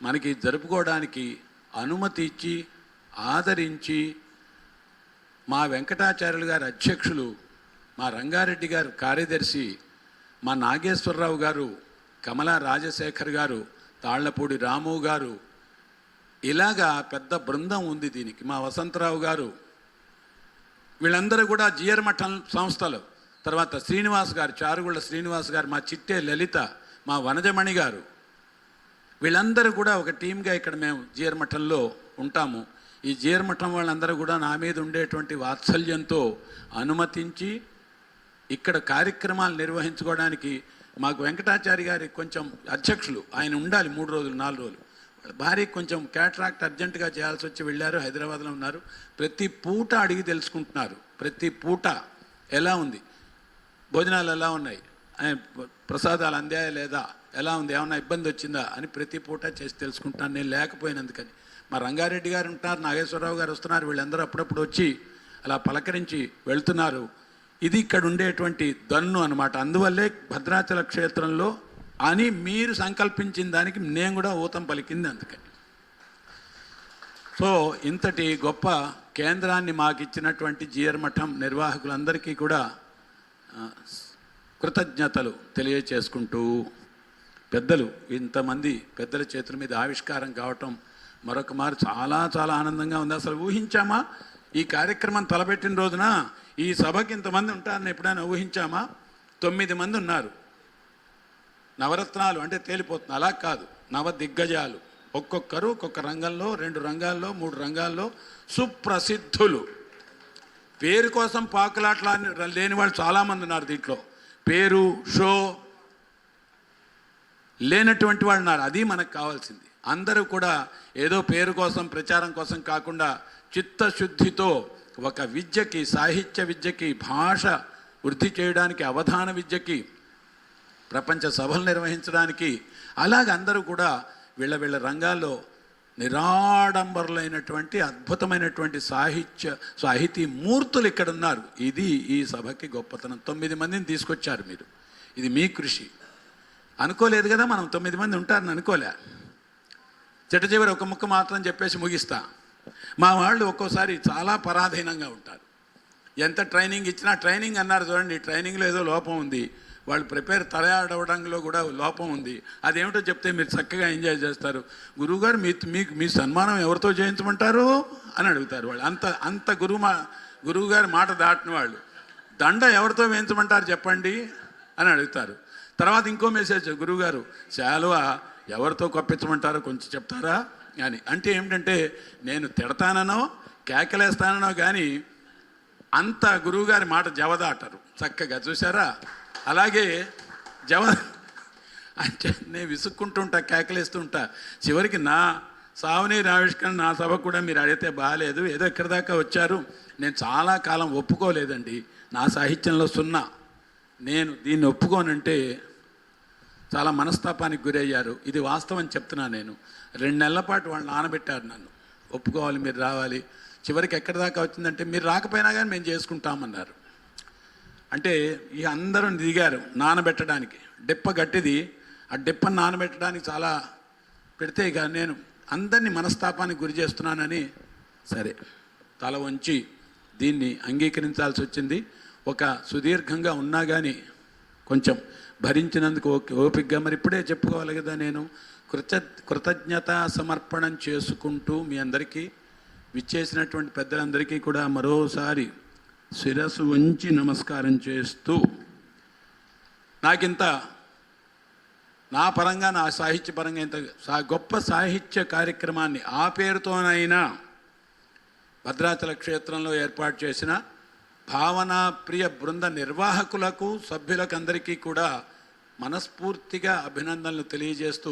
మనకి జరుపుకోవడానికి అనుమతి ఇచ్చి ఆదరించి మా వెంకటాచార్యులు గారు అధ్యక్షులు, మా రంగారెడ్డి గారు కార్యదర్శి, మా నాగేశ్వరరావు గారు, కమలా రాజశేఖర్ గారు, తాళ్లపూడి రాము గారు, ఇలాగా పెద్ద బృందం ఉంది దీనికి. మా వసంతరావు గారు, వీళ్ళందరూ కూడా జిఆర్ మఠం సంస్థలు. తర్వాత శ్రీనివాస్ గారు, చారుగుళ్ళ శ్రీనివాస్ గారు, మా చిట్టే లలిత, మా వనజమణి గారు, వీళ్ళందరూ కూడా ఒక టీమ్గా ఇక్కడ మేము జిఆర్ మఠంలో ఉంటాము. ఈ జిఆర్ మఠం వాళ్ళందరూ కూడా నా మీద ఉండేటువంటి వాత్సల్యంతో అనుమతించి ఇక్కడ కార్యక్రమాలు నిర్వహించుకోవడానికి మాకు వెంకటాచారి గారి కొంచెం అధ్యక్షులు, ఆయన ఉండాలి 3 రోజులు 4 రోజులు. వాళ్ళ భార్య కొంచెం క్యాట్రాక్ట్ అర్జెంటుగా చేయాల్సి వచ్చి వెళ్ళారు, హైదరాబాద్లో ఉన్నారు. ప్రతి పూట అడిగి తెలుసుకుంటున్నారు, ప్రతి పూట ఎలా ఉంది, భోజనాలు ఎలా ఉన్నాయి, ప్రసాదాలు అందాయా లేదా, ఎలా ఉంది, ఏమన్నా ఇబ్బంది వచ్చిందా అని ప్రతి పూట చేసి తెలుసుకుంటాను నేను లేకపోయినందుకని. మా రంగారెడ్డి గారు ఉంటారు, నాగేశ్వరరావు గారు వస్తున్నారు, వీళ్ళందరూ అప్పుడప్పుడు వచ్చి అలా పలకరించి వెళ్తున్నారు. ఇది ఇక్కడ ఉండేటువంటి దన్ను అనమాట. అందువల్లే భద్రాచల క్షేత్రంలో అని మీరు సంకల్పించిన దానికి నేను కూడా ఊతం పలికింది అందుకని. సో ఇంతటి గొప్ప కేంద్రాన్ని మాకు ఇచ్చినటువంటి జిఆర్ మఠం నిర్వాహకులందరికీ కూడా కృతజ్ఞతలు తెలియచేసుకుంటూ, పెద్దలు ఇంతమంది పెద్దల చేతుల మీద ఆవిష్కారం కావటం మరొక మారు చాలా చాలా ఆనందంగా ఉంది. అసలు ఊహించామా ఈ కార్యక్రమం తలపెట్టిన రోజున ఈ సభకి ఇంతమంది ఉంటారని ఎప్పుడైనా ఊహించామా? 9 మంది ఉన్నారు. నవరత్నాలు అంటే తేలిపోతుంది, అలా కాదు, నవదిగ్గజాలు, ఒక్కొక్కరు ఒక్కొక్క రంగంలో, 2 రంగాల్లో, 3 రంగాల్లో సుప్రసిద్ధులు. పేరు కోసం పాకులాట్లా లేని వాళ్ళు చాలామంది ఉన్నారు దీంట్లో. పేరు షో లేనటువంటి వాళ్ళు ఉన్నారు. అది మనకు కావాల్సింది. అందరూ కూడా ఏదో పేరు కోసం ప్రచారం కోసం కాకుండా చిత్తశుద్ధితో ఒక విద్యకి, సాహిత్య విద్యకి, భాష వృద్ధి చేయడానికి, అవధాన విద్యకి, ప్రపంచ సభలు నిర్వహించడానికి, అలాగ అందరూ కూడా వీళ్ళ రంగాల్లో నిరాడంబరులైనటువంటి అద్భుతమైనటువంటి సాహితీ మూర్తులు ఇక్కడ ఉన్నారు. ఇది ఈ సభకి గొప్పతనం. 9 మందిని తీసుకొచ్చారు మీరు. ఇది మీ కృషి. అనుకోలేదు కదా మనం 9 మంది ఉంటారని అనుకోలే. చివరి ఒక ముక్క మాత్రం చెప్పేసి ముగిస్తా. మా వాళ్ళు ఒక్కోసారి చాలా పరాధీనంగా ఉంటారు. ఎంత ట్రైనింగ్ ఇచ్చినా, ట్రైనింగ్ అన్నారు చూడండి, ట్రైనింగ్లో ఏదో లోపం ఉంది, వాళ్ళు ప్రిపేర్ తయారవడంలో కూడా లోపం ఉంది. అదేమిటో చెప్తే మీరు చక్కగా ఎంజాయ్ చేస్తారు. గురువుగారు మీ సన్మానం ఎవరితో చేయించమంటారు అని అడుగుతారు వాళ్ళు. అంత గురువుగారి మాట దాటిన వాళ్ళు. దండ ఎవరితో వేయించమంటారు చెప్పండి అని అడుగుతారు. తర్వాత ఇంకో మెసేజ్, గురువుగారు శాలువా ఎవరితో కప్పించమంటారో కొంచెం చెప్తారా అని. అంటే ఏమిటంటే నేను తిడతానో కేకలేస్తానో కానీ అంత గురువుగారి మాట జవదాటరు చక్కగా. చూసారా? అలాగే అంటే నేను విసుక్కుంటుంటా, కేకలేస్తుంటా. చివరికి నా సావనీరు ఆవిష్కరణ నా సభ కూడా మీరు అడిగితే బాగాలేదు, ఏదో ఎక్కడి దాకా వచ్చారు. నేను చాలా కాలం ఒప్పుకోలేదండి, నా సాహిత్యంలో 0. నేను దీన్ని ఒప్పుకోనంటే చాలా మనస్తాపానికి గురయ్యారు. ఇది వాస్తవం చెప్తున్నా. నేను 2 నెలల పాటు వాళ్ళు నానబెట్టారు నన్ను, ఒప్పుకోవాలి, మీరు రావాలి. చివరికి ఎక్కడి దాకా వచ్చిందంటే మీరు రాకపోయినా కానీ మేము చేసుకుంటామన్నారు. అంటే ఇక అందరూ దిగారు నానబెట్టడానికి. డెప్ప గట్టిది, ఆ డెప్పను నానబెట్టడానికి చాలా పెడితే ఇక నేను అందరినీ మనస్తాపానికి గురి చేస్తున్నానని సరే తల వంచి దీన్ని అంగీకరించాల్సి వచ్చింది. ఒక సుదీర్ఘంగా ఉన్నా కానీ కొంచెం భరించినందుకు ఓపికగా మరి ఇప్పుడే చెప్పుకోవాలి కదా. నేను కృతజ్ఞత సమర్పణం చేసుకుంటూ మీ అందరికీ, విచ్చేసినటువంటి పెద్దలందరికీ కూడా మరోసారి శిరస్సు ఉంచి నమస్కారం చేస్తూ నాకింత నా పరంగా నా సాహిత్యపరంగా ఇంత గొప్ప సాహిత్య కార్యక్రమాన్ని ఆ పేరుతోనైనా భద్రాచల క్షేత్రంలో ఏర్పాటు చేసిన భావనా ప్రియ బృంద నిర్వాహకులకు సభ్యులకు అందరికీ కూడా మనస్ఫూర్తిగా అభినందనలు తెలియజేస్తూ,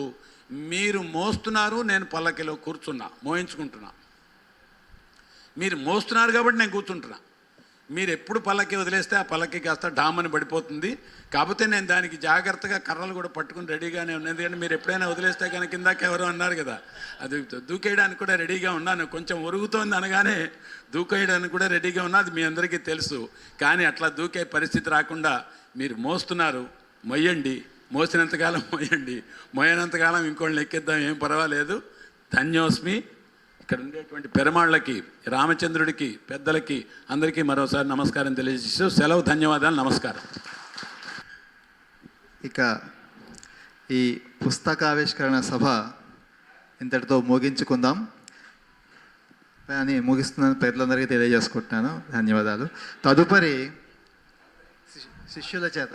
మీరు మోస్తున్నారు, నేను పల్లకిలో కూర్చున్నా, మోయించుకుంటున్నా. మీరు మోస్తున్నారు కాబట్టి నేను కూర్చుంటున్నా. మీరు ఎప్పుడు పల్లకి వదిలేస్తే ఆ పల్లకి కాస్త డామని పడిపోతుంది. కాకపోతే నేను దానికి జాగ్రత్తగా కర్రలు కూడా పట్టుకుని రెడీగానే ఉన్నాను. ఎందుకంటే మీరు ఎప్పుడైనా వదిలేస్తే కనుక ఇందాక ఎవరో అన్నారు కదా, అది దూకేయడానికి కూడా రెడీగా ఉన్నాను. కొంచెం ఒరుగుతోంది అనగానే దూకేయడానికి కూడా రెడీగా ఉన్నా, అది మీ అందరికీ తెలుసు. కానీ అట్లా దూకే పరిస్థితి రాకుండా మీరు మోస్తున్నారు, మొయ్యండి. మోసినంతకాలం మొయ్యండి, మోయనంతకాలం ఇంకోళ్ళని ఎక్కిద్దాం, ఏం పర్వాలేదు. ధన్యోస్మి. ఇక్కడ ఉండేటువంటి పెరమాళ్ళకి, రామచంద్రుడికి, పెద్దలకి అందరికీ మరోసారి నమస్కారం తెలియజేస్తూ సెలవు. ధన్యవాదాలు, నమస్కారం. ఇక ఈ పుస్తకావిష్కరణ సభ ఇంతటితో ముగించుకుందాం అని ముగిస్తున్న పెద్దలందరికీ తెలియజేసుకుంటున్నాను. ధన్యవాదాలు. తదుపరి శిష్యుల చేత